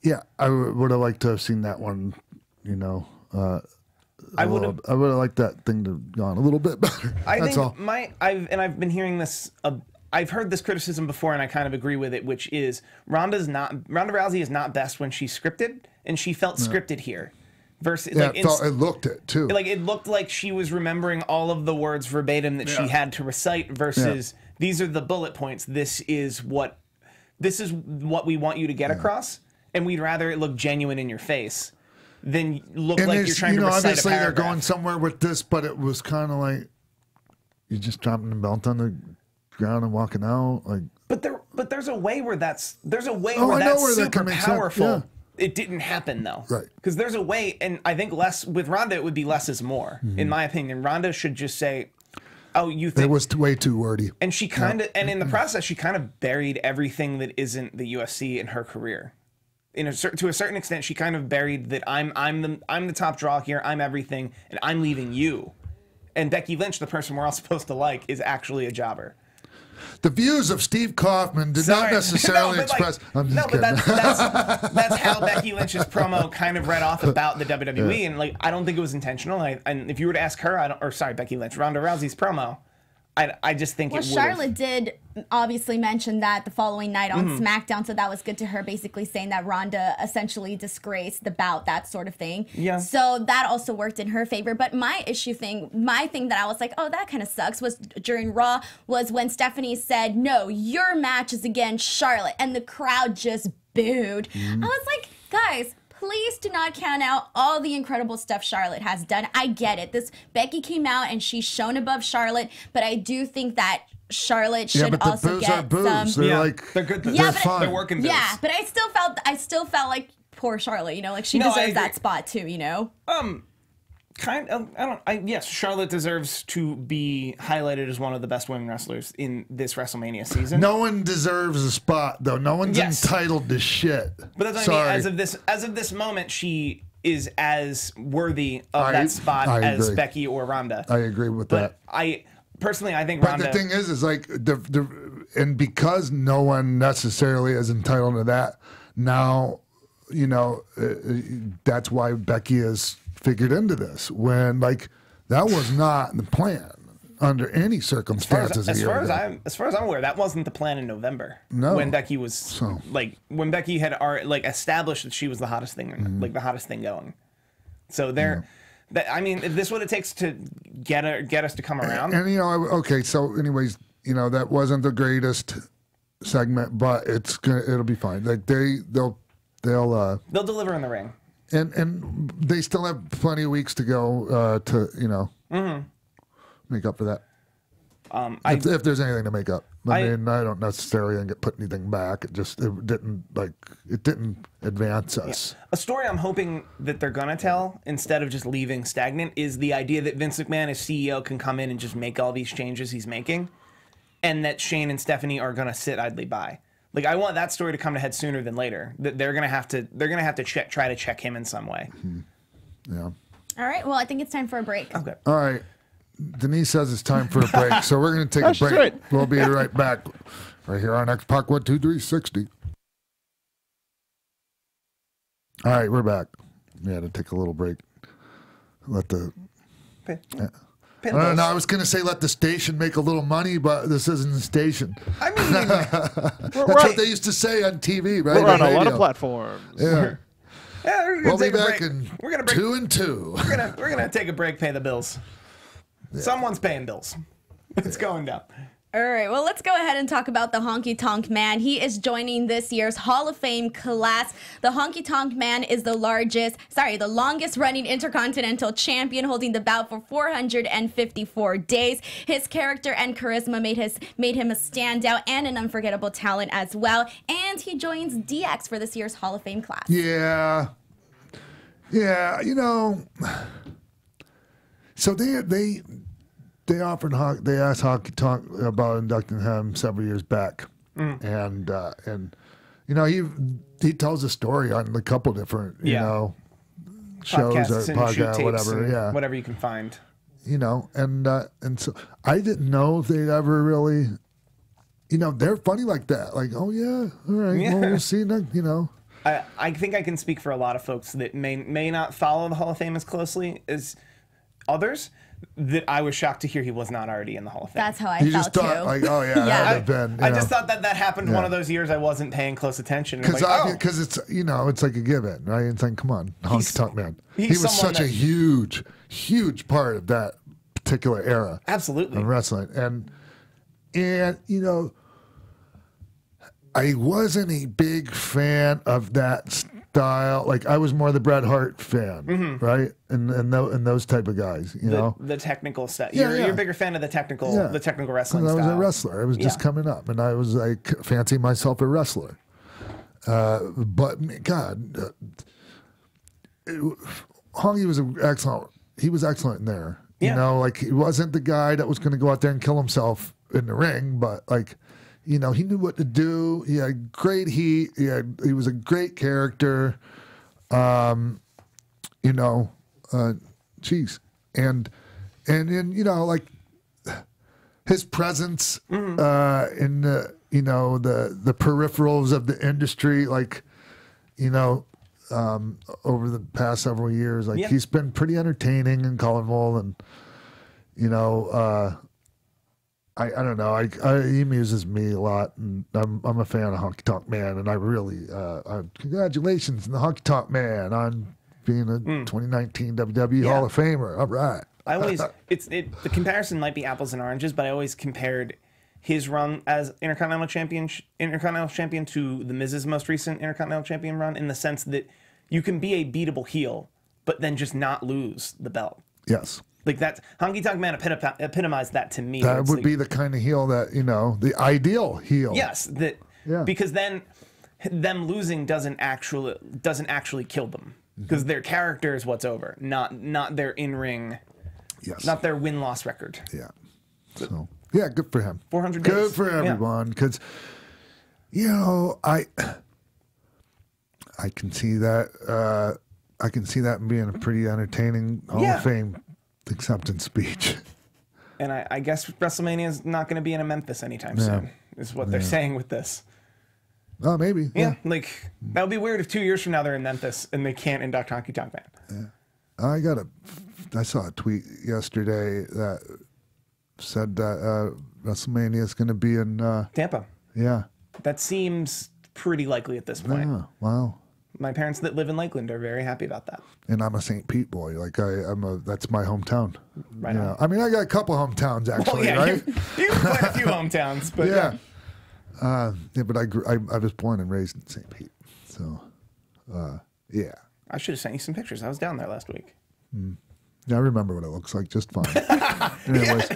yeah, I would have liked to have seen that one, I would have liked that thing to have gone a little bit better. That's all. I've been hearing this. I've heard this criticism before, and I kind of agree with it, which is Ronda Rousey is not best when she's scripted, and she felt scripted here. Versus, it looked it too. Like it looked like she was remembering all of the words verbatim that she had to recite. Versus these are the bullet points. This is what we want you to get across, and we'd rather it look genuine in your face than look like you're trying to recite obviously a paragraph. They're going somewhere with this, but it was kind of like you just dropping the belt on the ground and walking out. Like, but there's a way where that's super powerful. Yeah. It didn't happen though, right? Because there's a way, and I think with Ronda it would be less is more. In my opinion, Ronda should just say, "Oh, you think." It was way too wordy, and she kind of, and in the process, she kind of buried everything that isn't the UFC in her career. To a certain extent, she kind of buried that I'm the top draw here. I'm everything, and I'm leaving you. And Becky Lynch, the person we're all supposed to like, is actually a jobber. The views of Steve Kaufman did not necessarily express. But that's how Becky Lynch's promo kind of read off about the WWE, and I don't think it was intentional. And if you were to ask her, Becky Lynch, Ronda Rousey's promo, I just think it would. Charlotte did obviously mention that the following night on SmackDown, so that was good to her, basically saying that Ronda essentially disgraced the bout, that sort of thing. Yeah. So that also worked in her favor. But my thing that I was like, oh, that kind of sucks, was during Raw, was when Stephanie said, "No, your match is against Charlotte," and the crowd just booed. I was like, guys, please do not count out all the incredible stuff Charlotte has done. I get it. Becky came out and she's shown above Charlotte, but I do think that Charlotte should also get some. They're good. They're fun. They're working boos. Yeah, but I still felt like poor Charlotte. She deserves that spot too. Yes, Charlotte deserves to be highlighted as one of the best women wrestlers in this WrestleMania season. No one deserves a spot, though. No one's entitled to shit. But that's what I mean. As of this moment, she is as worthy of that spot as Becky or Ronda. I agree with that. Personally, I think Ronda. But the thing is like and because no one necessarily is entitled to that, now that's why Becky is figured into this, when that was not the plan under any circumstances. As far as I'm aware, that wasn't the plan in November. No, when Becky was when Becky had established that she was the hottest thing, the hottest thing going. So if this is what it takes to get us to come around. And okay. So anyways, that wasn't the greatest segment, but it'll be fine. They'll deliver in the ring. And they still have plenty of weeks to go to make up for that. If there's anything to make up, I don't necessarily put anything back. It didn't advance us. Yeah. A story I'm hoping that they're gonna tell instead of just leaving stagnant is the idea that Vince McMahon as CEO can come in and just make all these changes he's making, and that Shane and Stephanie are gonna sit idly by. I want that story to come to head sooner than later. That they're gonna have to try to check him in some way. Yeah. All right. Well, I think it's time for a break. Okay. All right. Denise says it's time for a break, so we're gonna take a break. Right. We'll be right back, right here on X-Pac 12360. All right, we're back. We had to take a little break. Let the. No, I was going to say let the station make a little money, but this isn't the station. I mean, that's what they used to say on TV, right? We're on a lot of platforms. Yeah. We'll be back in We're gonna break. 2 and 2. We're gonna take a break, pay the bills. Someone's paying bills. It's going down. All right, well, let's go ahead and talk about the Honky Tonk Man. He is joining this year's Hall of Fame class. The Honky Tonk Man is the longest running intercontinental champion, holding the belt for 454 days. His character and charisma made him a standout and an unforgettable talent as well. And he joins DX for this year's Hall of Fame class. Yeah, you know. So they asked Honky Tonk about inducting him several years back, and you know he tells a story on a couple different you know shows Podcasts or and shoot podcast, tapes whatever, and whatever you can find. You know, and so I didn't know if they'd ever really, you know, they're funny like that, like all right, well, we'll see, you know. I think I can speak for a lot of folks that may not follow the Hall of Fame as closely as others. That I was shocked to hear he was not already in the Hall of Fame. That's how I You felt just thought, too. like, oh yeah, that would have been. I just thought that happened one of those years I wasn't paying close attention. Because it's it's like a given, right? It's like, come on, Honky Tonk Man. He was such a huge part of that particular era. Absolutely. Of wrestling, and you know, I wasn't a big fan of that style. Like I was more the Bret Hart fan, right? And those type of guys, you know, the technical stuff. You're a bigger fan of the technical wrestling style. I was a wrestler. I was just coming up, and I was like fancying myself a wrestler. But God, Honky was excellent. He was excellent in there. You know, like he wasn't the guy that was going to go out there and kill himself in the ring, but like, you know, he knew what to do. He had great heat. He was a great character. You know, geez, and you know, like his presence in the the peripherals of the industry, like you know, over the past several years, like he's been pretty entertaining and colorful, and you know. I don't know. He amuses me a lot, and I'm a fan of Honky Tonk Man, and I really congratulations to the Honky Tonk Man on being a 2019 WWE Hall of Famer. All right. I always the comparison might be apples and oranges, but I always compared his run as Intercontinental Champion to the Miz's most recent Intercontinental Champion run, in the sense that you can be a beatable heel, but then just not lose the belt. Yes. Like that's Honky Tonk Man epitomized that to me. That would be the kind of heel that, you know, the ideal heel. Yes, because then them losing doesn't actually kill them, because their character is what's over, not their in-ring, not their win-loss record. Yeah. So yeah, good for him. 400 days. Good for everyone, because you know I can see that being a pretty entertaining Hall of Fame acceptance speech. And I guess WrestleMania is not going to be in Memphis anytime soon, is what they're saying with this. Oh, maybe. Yeah, like that would be weird if 2 years from now they're in Memphis and they can't induct Honky Tonk Man. Yeah. I saw a tweet yesterday that said that WrestleMania is going to be in Tampa. Yeah. That seems pretty likely at this point. Yeah. Wow. My parents that live in Lakeland are very happy about that. And I'm a St. Pete boy. Like that's my hometown. Right. You know? I mean, I got a couple hometowns actually, right? You've quite a few hometowns, but but I was born and raised in St. Pete, so yeah. I should have sent you some pictures. I was down there last week. Yeah, I remember what it looks like just fine. Anyways.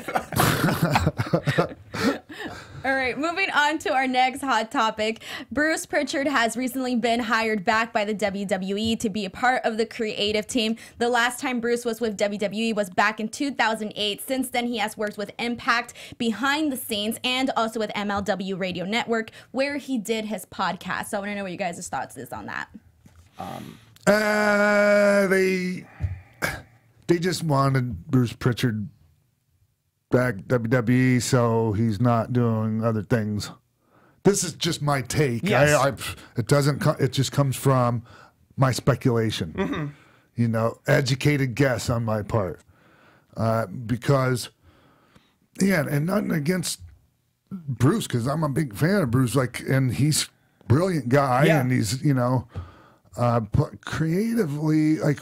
All right, moving on to our next hot topic. Bruce Prichard has recently been hired back by the WWE to be a part of the creative team. The last time Bruce was with WWE was back in 2008. Since then, he has worked with Impact behind the scenes and also with MLW Radio Network, where he did his podcast. So I want to know what you guys' thoughts is on that. They just wanted Bruce Prichard back WWE, so he's not doing other things. This is just my take. Yes. It just comes from my speculation. You know, educated guess on my part, because and nothing against Bruce, because I'm a big fan of Bruce. Like, and he's a brilliant guy, and he's But creatively, like,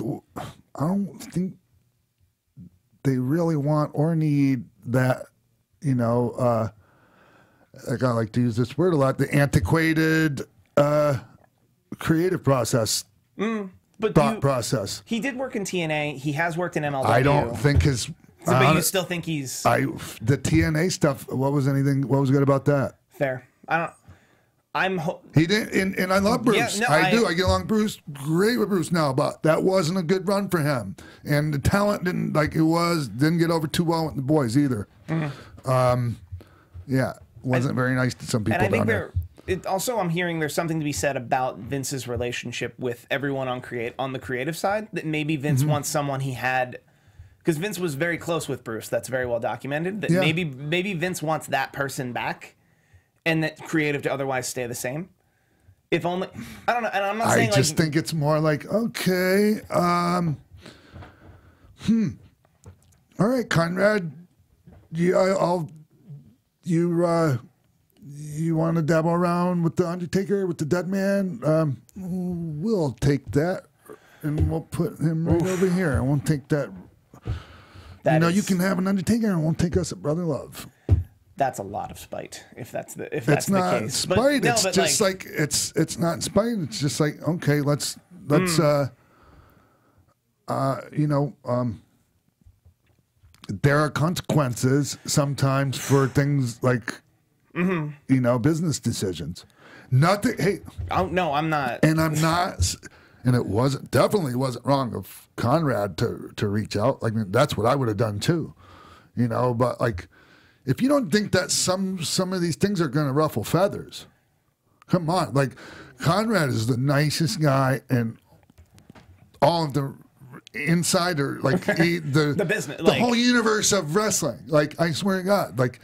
I don't think they really want or need that, you know, like I like to use this word a lot, the antiquated creative process. But thought process. He did work in TNA. He has worked in MLW. I don't think his... But you still think he's... the TNA stuff, what was good about that? Fair. He didn't, and I love Bruce. Yeah, no, I do. I get along with Bruce, great with Bruce now, but that wasn't a good run for him. And the talent didn't get over too well with the boys either. Yeah, wasn't very nice to some people. And I down think there. Also, I'm hearing there's something to be said about Vince's relationship with everyone on the creative side. That maybe Vince wants someone he had, because Vince was very close with Bruce. That's very well documented. That maybe Vince wants that person back, and that creative to otherwise stay the same. If only, I don't know. And I'm not saying I just think it's more like, okay, all right, Conrad, you want to dabble around with the Undertaker, with the Dead Man? We'll take that, and we'll put him right over here. I won't take that. You can have an Undertaker, and won't take us at Brother Love. That's a lot of spite. If that's the case. It's not spite. It's just like it's not spite. It's just like, okay, let's there are consequences sometimes for things like business decisions. Nothing. Hey. Oh no, I'm not. And I'm not. And it definitely wasn't wrong of Conrad to reach out. Like, that's what I would have done too, But like, if you don't think that some of these things are going to ruffle feathers, come on. Like, Conrad is the nicest guy, and all of the insider, like the business, the whole universe of wrestling. Like, I swear to God, like,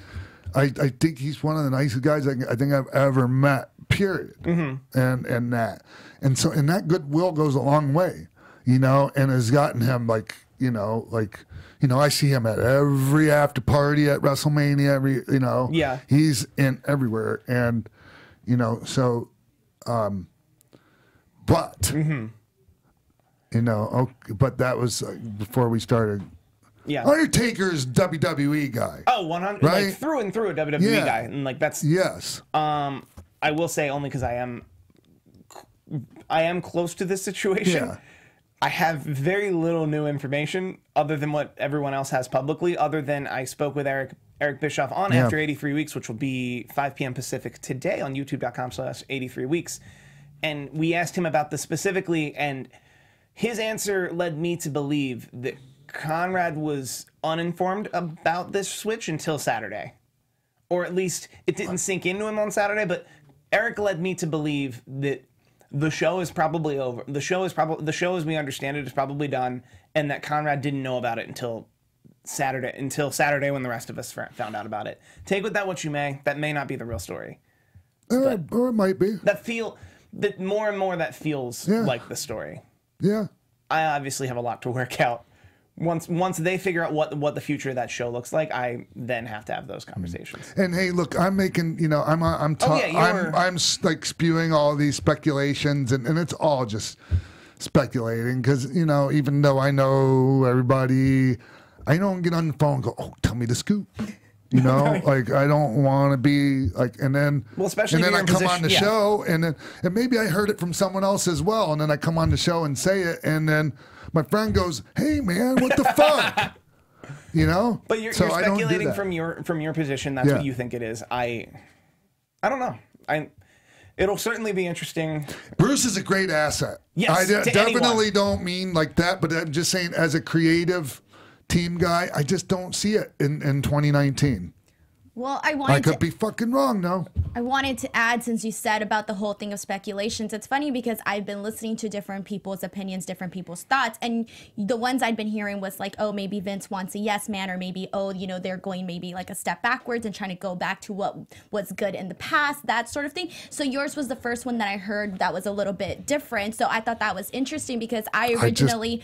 I think he's one of the nicest guys I think I've ever met. Period. And that, and so, and that goodwill goes a long way, and has gotten him I see him at every after party at WrestleMania. He's in everywhere, and so, but but that was before we started. Yeah, Undertaker's WWE guy. Oh, 100, right? Like through and through a WWE guy, and like that's yes. I will say, only because I am close to this situation. Yeah. I have very little new information other than what everyone else has publicly. Other than I spoke with Eric Bischoff on After 83 Weeks, which will be 5 p.m. Pacific today on YouTube.com/83weeks, and we asked him about this specifically, and his answer led me to believe that Conrad was uninformed about this switch until Saturday, or at least it didn't sink into him on Saturday. But Eric led me to believe that the show is probably over. The show, as we understand it, is probably done, and that Conrad didn't know about it until Saturday when the rest of us found out about it. Take with that what you may. That may not be the real story. Or it might be. That more and more that feels like the story. Yeah. I obviously have a lot to work out. Once they figure out what the future of that show looks like, I then have to have those conversations. And hey, look, I'm making, I'm like spewing all these speculations, and it's all just speculating because, even though I know everybody, I don't get on the phone and go, oh, tell me the scoop. Like, I don't want to be like, and then, especially and then I come on the show, and maybe I heard it from someone else as well, and then I come on the show and say it, and then my friend goes, hey man, what the fuck? But you're speculating from your position. That's what you think it is. I don't know. It'll certainly be interesting. Bruce is a great asset. Yes, I definitely don't mean like that, but I'm just saying as a creative team guy, I just don't see it in 2019. Well, I could be fucking wrong, though. I wanted to add, since you said about the whole thing of speculations, it's funny because I've been listening to different people's opinions, different people's thoughts, and the ones I'd been hearing was like, oh, maybe Vince wants a yes man, or maybe, oh, they're going maybe like a step backwards and trying to go back to what was good in the past, that sort of thing. So yours was the first one that I heard that was a little bit different. So I thought that was interesting because I originally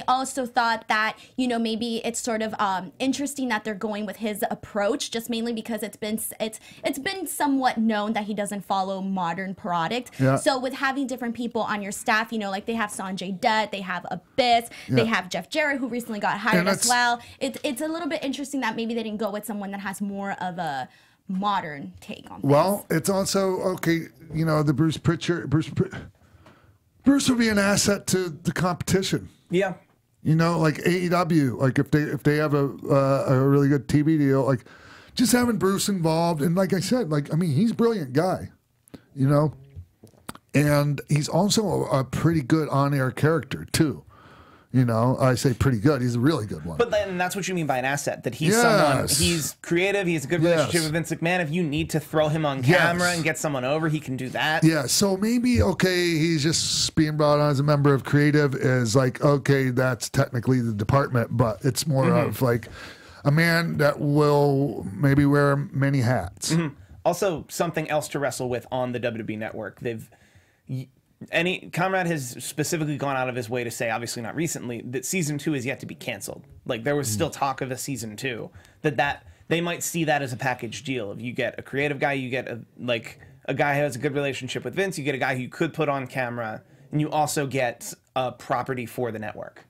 also thought that, maybe it's sort of interesting that they're going with his approach approach, just mainly because it's been somewhat known that he doesn't follow modern product. Yeah. So with having different people on your staff, you know, like they have Sanjay Dutt, they have Abyss, they have Jeff Jarrett, who recently got hired as well. It's a little bit interesting that maybe they didn't go with someone that has more of a modern take on things. Well, it's also okay. You know, the Bruce would be an asset to the competition. Yeah. You know, like AEW, like if they have a really good TV deal, like just having Bruce involved, and like I said, like I mean, he's a brilliant guy, you know, and he's also a pretty good on-air character too. You know, I say pretty good. He's a really good one. But then that's what you mean by an asset, that he's someone, he's creative, he has a good relationship with Vince McMahon. If you need to throw him on camera and get someone over, he can do that. Yeah, so maybe, okay, he's just being brought on as a member of creative is like, okay, that's technically the department, but it's more of like a man that will maybe wear many hats. Also, something else to wrestle with on the WWE Network. Conrad has specifically gone out of his way to say, obviously not recently, that season 2 is yet to be canceled. Like there was still talk of a season 2. That they might see that as a package deal. If you get a creative guy, you get a guy who has a good relationship with Vince, you get a guy who you could put on camera, and you also get a property for the network.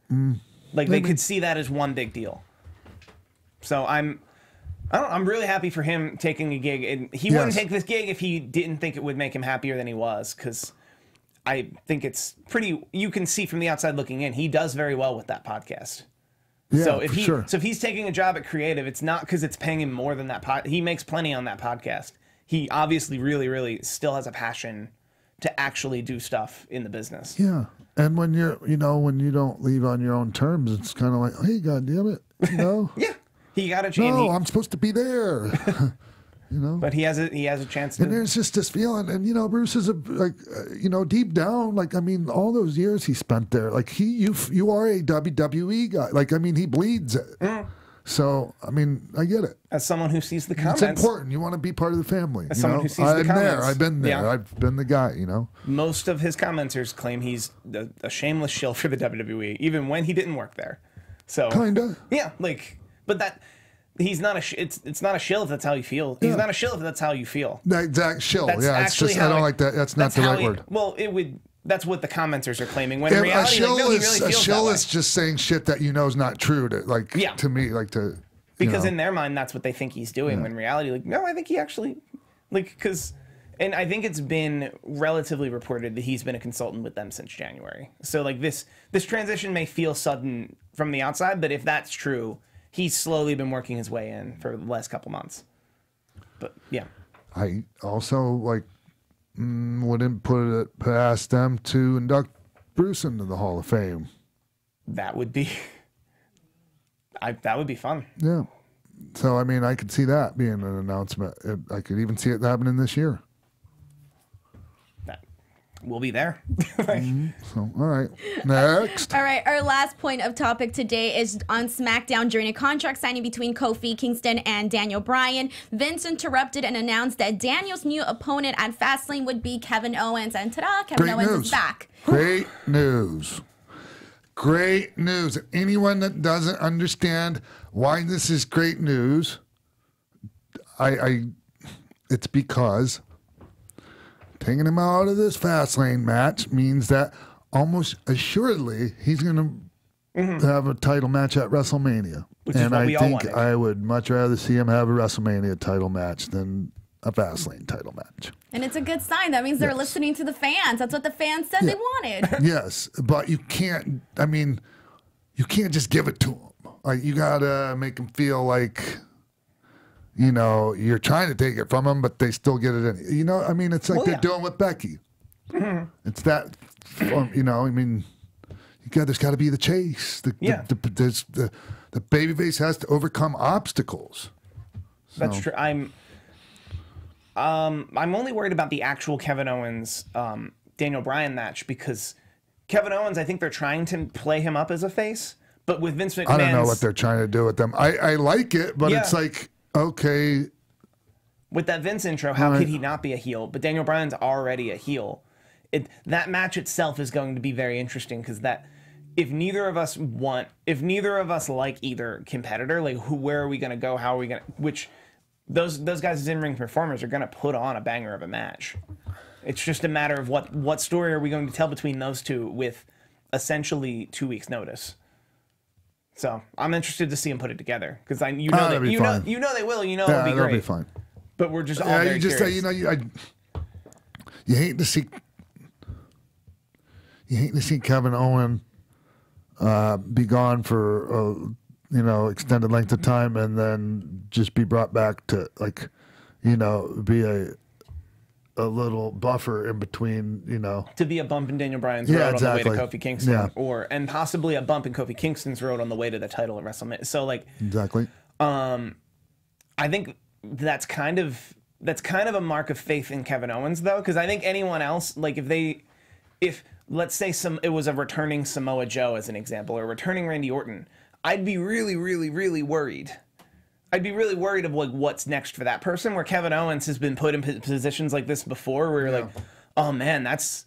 Like they could see that as one big deal. So I'm really happy for him taking a gig, and he wouldn't take this gig if he didn't think it would make him happier than he was, because I think it's pretty. You can see from the outside looking in, he does very well with that podcast. Yeah, so if he's taking a job at creative, it's not because it's paying him more than that. He makes plenty on that podcast. He obviously really, really still has a passion to actually do stuff in the business. Yeah, and when when you don't leave on your own terms, it's kind of like, hey, God damn it, you know? Yeah, he got a chance. No, I'm supposed to be there. You know, but he has a chance. And there's just this feeling, and Bruce is deep down, like I mean, all those years he spent there, like you are a WWE guy, like I mean, he bleeds it. So I mean, I get it. As someone who sees the comments, it's important. You want to be part of the family. As someone who sees the comments, I've been there. Yeah. I've been the guy. You know, most of his commenters claim he's a shameless shill for the WWE, even when he didn't work there. So kinda, yeah, but that. He's not it's not a shill if that's how you feel. He's not a shill if that's how you feel. That exact shill. That's it's just I don't like that. That's not the right word. Well, that's what the commenters are claiming. When in reality, he really feels a shill is just saying shit that is not true to me, because in their mind that's what they think he's doing. When in reality, no, I think he actually and I think it's been relatively reported that he's been a consultant with them since January. So this transition may feel sudden from the outside, but if that's true, he's slowly been working his way in for the last couple months. But yeah, I also wouldn't put it past them to induct Bruce into the Hall of Fame. That would be fun. Yeah. So I mean, I could see that being an announcement. I could even see it happening this year. We'll be there. So, all right. Next. All right. Our last point of topic today is on SmackDown. During a contract signing between Kofi Kingston and Daniel Bryan, Vince interrupted and announced that Daniel's new opponent at Fastlane would be Kevin Owens. And ta-da, Kevin Owens is back. Great news. Great news. Anyone that doesn't understand why this is great news, it's because taking him out of this Fastlane match means that almost assuredly he's going to have a title match at WrestleMania. And I think I would much rather see him have a WrestleMania title match than a Fastlane title match. And it's a good sign. That means they're listening to the fans. That's what the fans said they wanted. Yes, but you can't just give it to them. You got to make them feel like you're trying to take it from them, but they still get it in. It's like they're doing with Becky. It's that, I mean, there's got to be the chase. The babyface has to overcome obstacles. So. That's true. I'm only worried about the actual Kevin Owens Daniel Bryan match, because Kevin Owens, I think they're trying to play him up as a face, but with Vince McMahon, I don't know what they're trying to do with them. I like it, but it's like, okay. With that Vince intro, how could he not be a heel? But Daniel Bryan's already a heel. That match itself is going to be very interesting, because if neither of us like either competitor, where are we going to go? How are we going to? Which those guys as in-ring performers are going to put on a banger of a match. It's just a matter of what story are we going to tell between those two with essentially 2 weeks notice. So I'm interested to see them put it together because you know they will, you know it'll be great. It'll be fine. But we're just all very curious. You hate to see Kevin Owens be gone for extended length of time and then just be brought back to be a little buffer in between, to be a bump in Daniel Bryan's road on the way to Kofi Kingston, and possibly a bump in Kofi Kingston's road on the way to the title at WrestleMania. So exactly. I think that's kind of a mark of faith in Kevin Owens though, because I think anyone else, if let's say it was a returning Samoa Joe as an example, or returning Randy Orton, I'd be really, really, really worried. I'd be really worried of what's next for that person, where Kevin Owens has been put in positions like this before where you're oh man, that's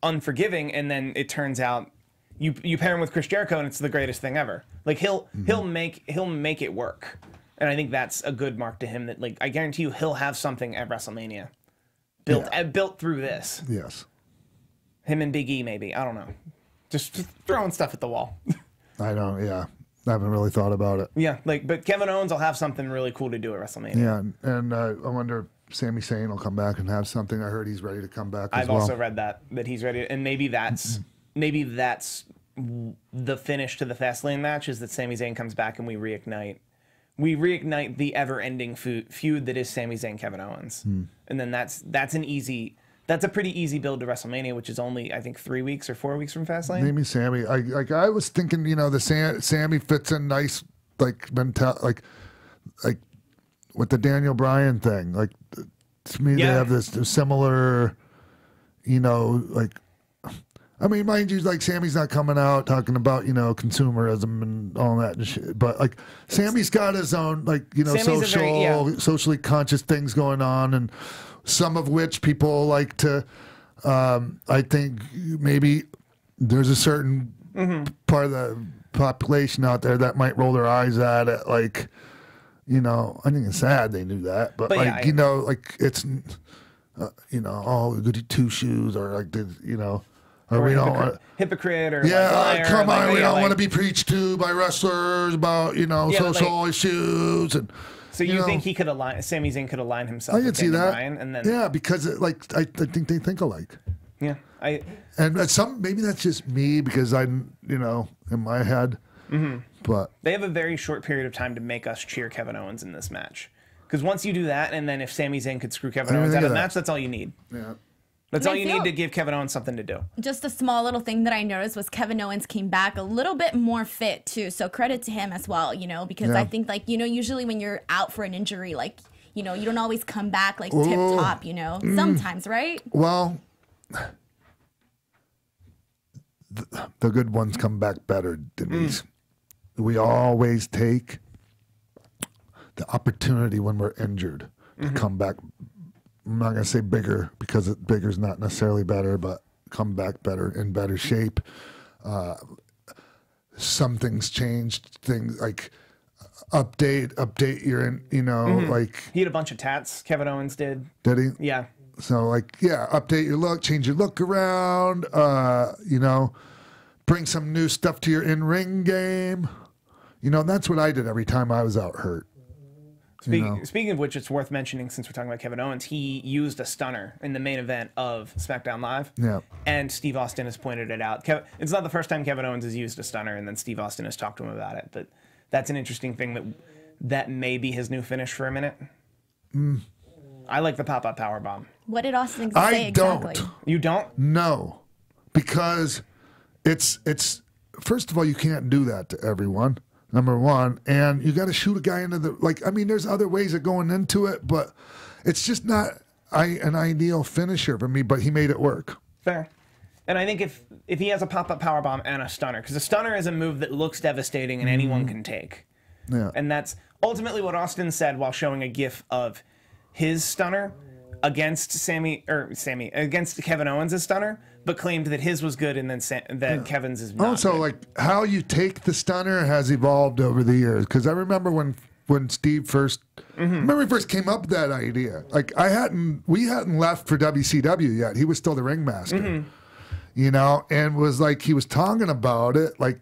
unforgiving, and then it turns out you pair him with Chris Jericho and it's the greatest thing ever. He'll make it work. And I think that's a good mark to him that I guarantee you he'll have something at WrestleMania built through this. Yes. Him and Big E maybe. I don't know. Just throwing stuff at the wall. I don't, yeah. I haven't really thought about it. Yeah, but Kevin Owens will have something really cool to do at WrestleMania. Yeah, and I wonder if Sami Zayn will come back and have something. I heard he's ready to come back I've also read that he's ready, and maybe that's the finish to the Fastlane match, is that Sami Zayn comes back and we reignite the ever-ending feud that is Sami Zayn Kevin Owens. And then that's a pretty easy build to WrestleMania, which is only, I think, 3 weeks or 4 weeks from Fastlane. Maybe Sammy. I was thinking, the Sammy fits in nice, with the Daniel Bryan thing. To me, they have this similar, mind you, Sammy's not coming out talking about, consumerism and all that and shit. But Sammy's got his own, socially conscious things going on, and some of which people like to, I think maybe there's a certain part of the population out there that might roll their eyes at it. I think it's sad they knew that, but it's, goody two shoes, or or we don't want hypocrite, or liar, come on, we don't want to be preached to by wrestlers about social issues. And so you think he could align? Sami Zayn could align himself. I could see that. Bryan, and then because I think they think alike. Yeah, and maybe that's just me because I'm in my head. But they have a very short period of time to make us cheer Kevin Owens in this match, because once you do that, and then if Sami Zayn could screw Kevin Owens out of the match, that's all you need. Yeah. That's all you need to give Kevin Owens something to do. Just a small little thing that I noticed was Kevin Owens came back a little bit more fit too. So credit to him as well, because I think usually when you're out for an injury, you don't always come back tip top, sometimes, right? Well, the good ones come back better, Denise. We always take the opportunity when we're injured to come back. I'm not going to say bigger, because bigger's not necessarily better, but come back better, in better shape. Some things changed, things update your, he had a bunch of tats, Kevin Owens did. Did he? Yeah. So update your look, change your look around, bring some new stuff to your in-ring game. That's what I did every time I was out hurt. Speaking of which, it's worth mentioning, since we're talking about Kevin Owens, he used a stunner in the main event of SmackDown Live. Yeah. And Steve Austin has pointed it out. It's not the first time Kevin Owens has used a stunner, and then Steve Austin has talked to him about it. But that's an interesting thing that may be his new finish for a minute. I like the pop-up powerbomb. What did Austin say exactly? Don't. You don't? No. Because it's first of all, you can't do that to everyone. Number one, and you got to shoot a guy into the there's other ways of going into it, but it's just not an ideal finisher for me. But he made it work. Fair. And I think if he has a pop-up powerbomb and a stunner, because a stunner is a move that looks devastating and anyone can take. Yeah. And that's ultimately what Austin said while showing a GIF of his stunner against against Kevin Owens' stunner, but claimed that his was good and then Kevin's is not. Also, good. How you take the stunner has evolved over the years. Because I remember when when Steve first. I remember he first came up with that idea. Like we hadn't left for WCW yet. He was still the ringmaster, you know, and was like he was talking about it, like,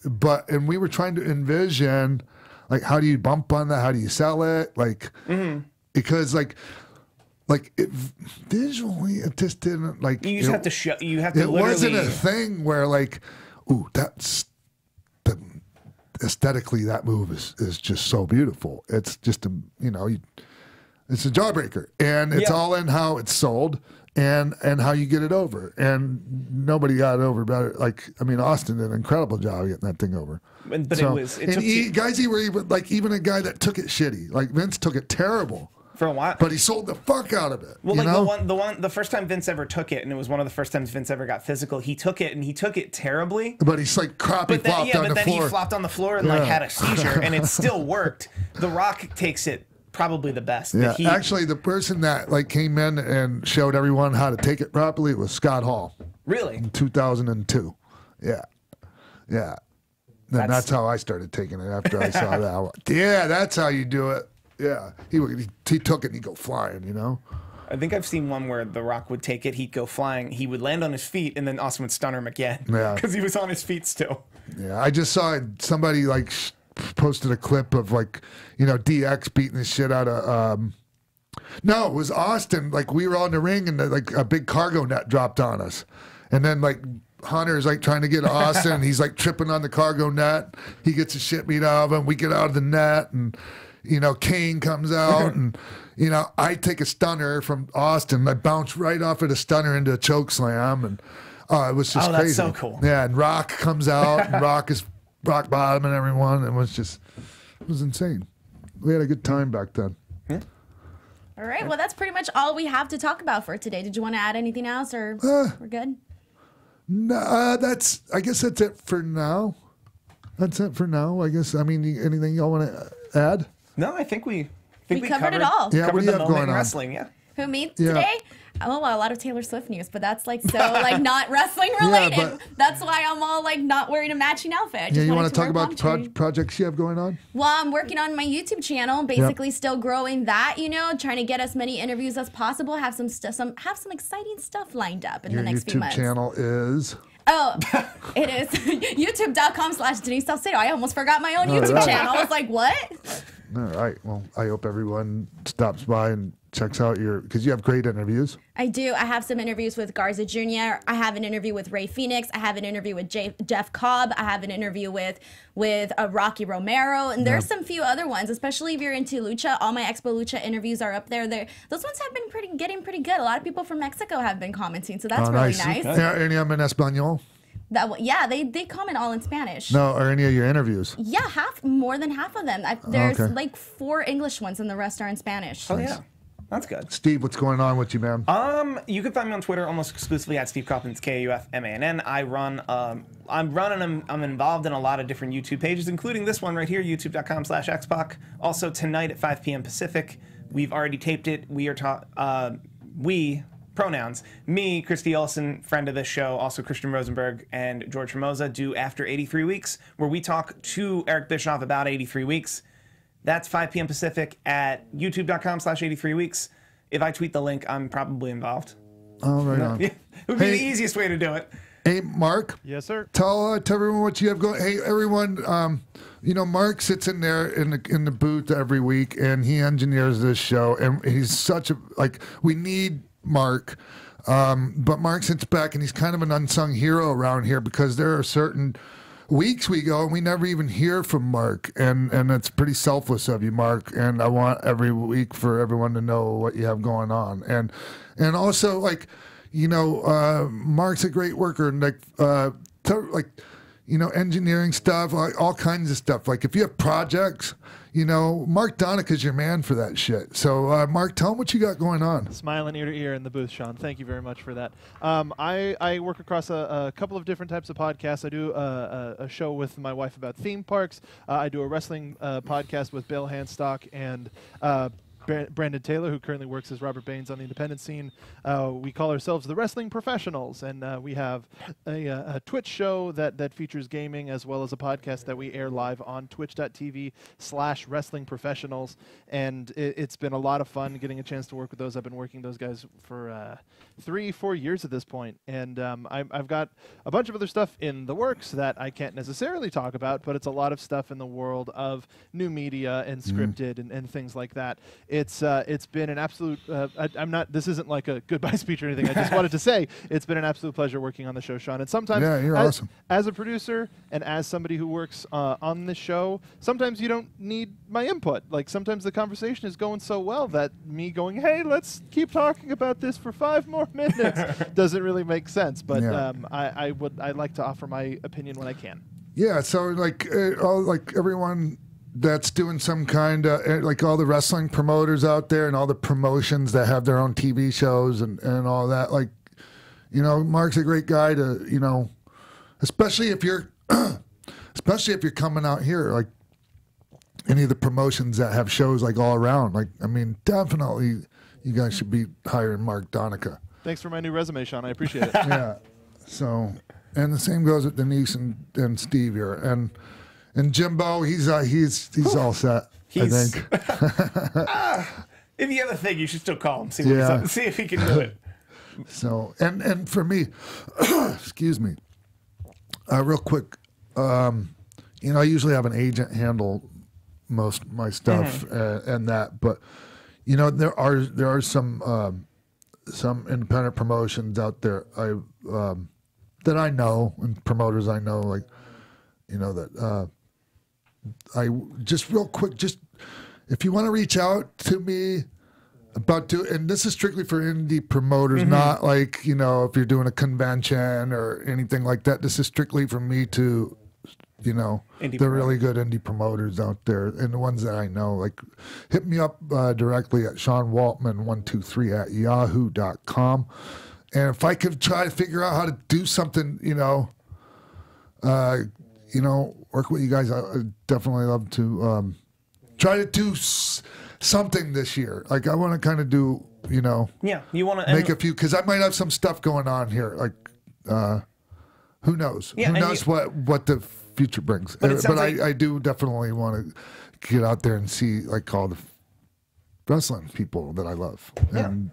and we were trying to envision, like, how do you bump on that? How do you sell it? Like, because like visually, it just didn't like. You just have to show. You have to. It literally... wasn't a thing where like, ooh, that's. Aesthetically, that move is just so beautiful. It's just it's a jawbreaker, and it's all in how it's sold and how you get it over. And nobody got it over better. Like, I mean, Austin did an incredible job getting that thing over. But so, guys, were even a guy that took it shitty. Like Vince took it terrible. For a while, but he sold the fuck out of it. Well, like the first time Vince ever took it, and it was one of the first times Vince ever got physical. He took it terribly. But he's like flopped on the floor. But then he flopped on the floor and like had a seizure, and it still worked. The Rock takes it probably the best. Yeah, actually, the person that like came in and showed everyone how to take it properly was Scott Hall. Really? In 2002. Yeah. And that's how I started taking it after I saw that one. Yeah, that's how you do it. Yeah, he took it and he'd go flying, you know? I think I've seen one where The Rock would take it, he'd go flying, he would land on his feet, and then Austin would stunner him again. Yeah. Because he was on his feet still. Yeah, I just saw somebody like posted a clip of like, you know, DX beating the shit out of, no, it was Austin. Like we were on the ring and like a big cargo net dropped on us. And then like Hunter's like trying to get Austin. He's like tripping on the cargo net. He gets the shit beat out of him. We get out of the net and... You know, Kane comes out, and, you know, I take a stunner from Austin. I bounce right off of the stunner into a choke slam, and it was just crazy. That's so cool. Yeah, and Rock comes out, and Rock is rock bottom and everyone. It was insane. We had a good time back then. Yeah. All right, well, that's pretty much all we have to talk about for today. Did you want to add anything else, or we're good? No, I guess that's it for now. That's it for now, I guess. I mean, anything y'all want to add? No, I think we covered it all. Yeah, covered what do you the have moment going in on? wrestling, yeah. Who meets today? Oh, well, a lot of Taylor Swift news, but that's like so like not wrestling related. Yeah, that's why I'm all like not wearing a matching outfit. You want to talk about projects you have going on? Well, I'm working on my YouTube channel, basically still growing that, you know, trying to get as many interviews as possible, have some exciting stuff lined up in the next few months. Your YouTube channel is? Oh, it is youtube.com/Denise Salcedo. I almost forgot my own YouTube channel. I was like, what? All right. Well, I hope everyone stops by and checks out because you have great interviews. I do. I have some interviews with Garza Jr. I have an interview with Ray Phoenix. I have an interview with Jeff Cobb. I have an interview with Rocky Romero. And there's some few other ones, especially if you're into lucha. All my Expo Lucha interviews are up there. Those ones have been getting pretty good. A lot of people from Mexico have been commenting, so that's really nice. Any of them in Espanol? They comment all in Spanish. No, are any of your interviews? Yeah, more than half of them. There's like 4 English ones, and the rest are in Spanish. Oh yeah, that's good. Steve, what's going on with you, man? You can find me on Twitter almost exclusively at Steve Kaufman. It's KAUFMANN. I'm involved in a lot of different YouTube pages, including this one right here, youtube.com/X-Pac. Also tonight at 5 p.m. Pacific, we've already taped it. Pronouns. Me, Christy Olsen, friend of this show, also Christian Rosenberg and George Formosa, do After 83 Weeks, where we talk to Eric Bischoff about 83 weeks. That's 5 p.m. Pacific at youtube.com/83 weeks. If I tweet the link, I'm probably involved. Oh, right on. Yeah, it would be the easiest way to do it. Hey, Mark. Yes, sir. Tell everyone what you have going. Hey, everyone. You know, Mark sits in there in the booth every week, and he engineers this show, and he's such a we need Mark, but Mark sits back and he's kind of an unsung hero around here because there are certain weeks we go and we never even hear from Mark, and it's pretty selfless of you, Mark, and I want every week for everyone to know what you have going on, and also Mark's a great worker, and engineering stuff, all kinds of stuff. Like if you have projects, Mark Donica's your man for that shit. So, Mark, tell him what you got going on. Smiling ear to ear in the booth, Sean. Thank you very much for that. I work across a couple of different types of podcasts. I do a show with my wife about theme parks. I do a wrestling podcast with Bill Handstock and Brandon Taylor, who currently works as Robert Baines on the independent scene. We call ourselves the Wrestling Professionals, and we have a Twitch show that features gaming, as well as a podcast that we air live on twitch.tv/Wrestling Professionals. And it's been a lot of fun getting a chance to work with those. I've been working those guys for 3-4 years at this point, and I've got a bunch of other stuff in the works that I can't necessarily talk about, but it's a lot of stuff in the world of new media and scripted and things like that. It's been an absolute. I'm not. This isn't like a goodbye speech or anything. I just wanted to say it's been an absolute pleasure working on the show, Sean. And sometimes, you're awesome. As a producer and as somebody who works on this show, sometimes you don't need my input. Like sometimes the conversation is going so well that me going, "Hey, let's keep talking about this for 5 more minutes," doesn't really make sense. But I'd like to offer my opinion when I can. Yeah. So like everyone that's doing some kind of, like all the wrestling promoters out there and all the promotions that have their own TV shows and all that, like, Mark's a great guy to, especially if you're coming out here, like any of the promotions that have shows like all around, like, I mean, definitely you guys should be hiring Mark Donica. Thanks for my new resume, Sean. I appreciate it. Yeah. So, and the same goes with Denise and Steve here. And Jimbo, he's all set, I think. If you have a thing, you should still call him. See if he can do it. So, and for me, excuse me, real quick, I usually have an agent handle most of my stuff and that, but there are some independent promotions out there that I know, and promoters I know, like that. I just real quick, just if you want to reach out to me about and this is strictly for indie promoters, not like if you're doing a convention or anything like that. This is strictly for me to the really good indie promoters out there and the ones that I know. Like, hit me up directly at SeanWaltman123@yahoo.com, and if I could try to figure out how to do something, work with you guys, I'd definitely love to try to do something this year. Like, I want to kind of do, you want to make a few, because I might have some stuff going on here. Like, who knows? Yeah, who knows what the future brings? But I do definitely want to get out there and see, like, all the wrestling people that I love. Yeah. And,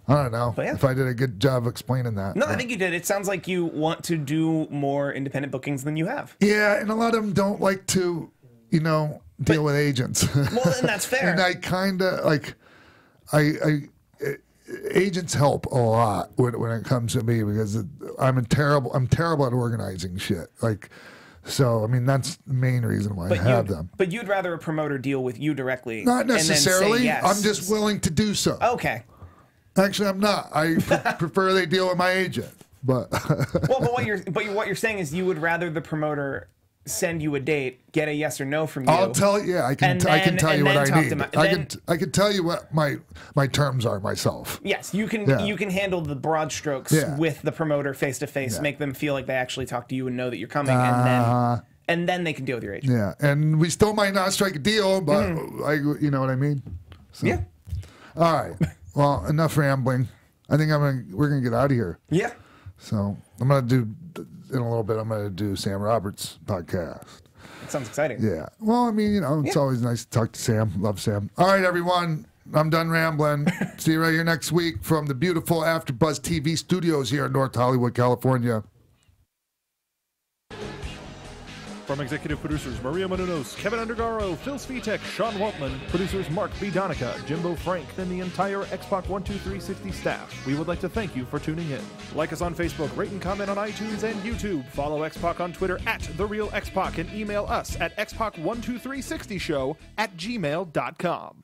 I don't know if I did a good job explaining that. No, I think you did. It sounds like you want to do more independent bookings than you have. Yeah, and a lot of them don't like to, deal with agents. Well, then that's fair. And I kind of like, agents help a lot when it comes to me, because I'm terrible at organizing shit. Like, so I mean that's the main reason why I have them. But you'd rather a promoter deal with you directly? Not necessarily. And then say yes. I'm just willing to do so. Okay. Actually, I'm not. I prefer they deal with my agent. But well, what you're saying is you would rather the promoter send you a date, get a yes or no from you. I'll tell you. Yeah, I can tell you what I need. I can tell you what my terms are myself. Yes, you can handle the broad strokes with the promoter face to face, make them feel like they actually talk to you and know that you're coming, and then they can deal with your agent. Yeah, and we still might not strike a deal, but you know what I mean. So. Yeah. All right. Well, enough rambling. I think we're gonna get out of here. Yeah. So I'm gonna do in a little bit. I'm gonna do Sam Roberts' podcast. That sounds exciting. Yeah. Well, I mean, it's always nice to talk to Sam. Love Sam. All right, everyone. I'm done rambling. See you right here next week from the beautiful AfterBuzz TV studios here in North Hollywood, California. From executive producers Maria Menounos, Keven Undergaro, Phil Svitek, Sean Waltman, producers Mark B. Donica, Jimbo Frank, and the entire X-Pac 12360 staff, we would like to thank you for tuning in. Like us on Facebook, rate and comment on iTunes and YouTube. Follow X-Pac on Twitter @TheRealXpac and email us at xpac12360show@gmail.com.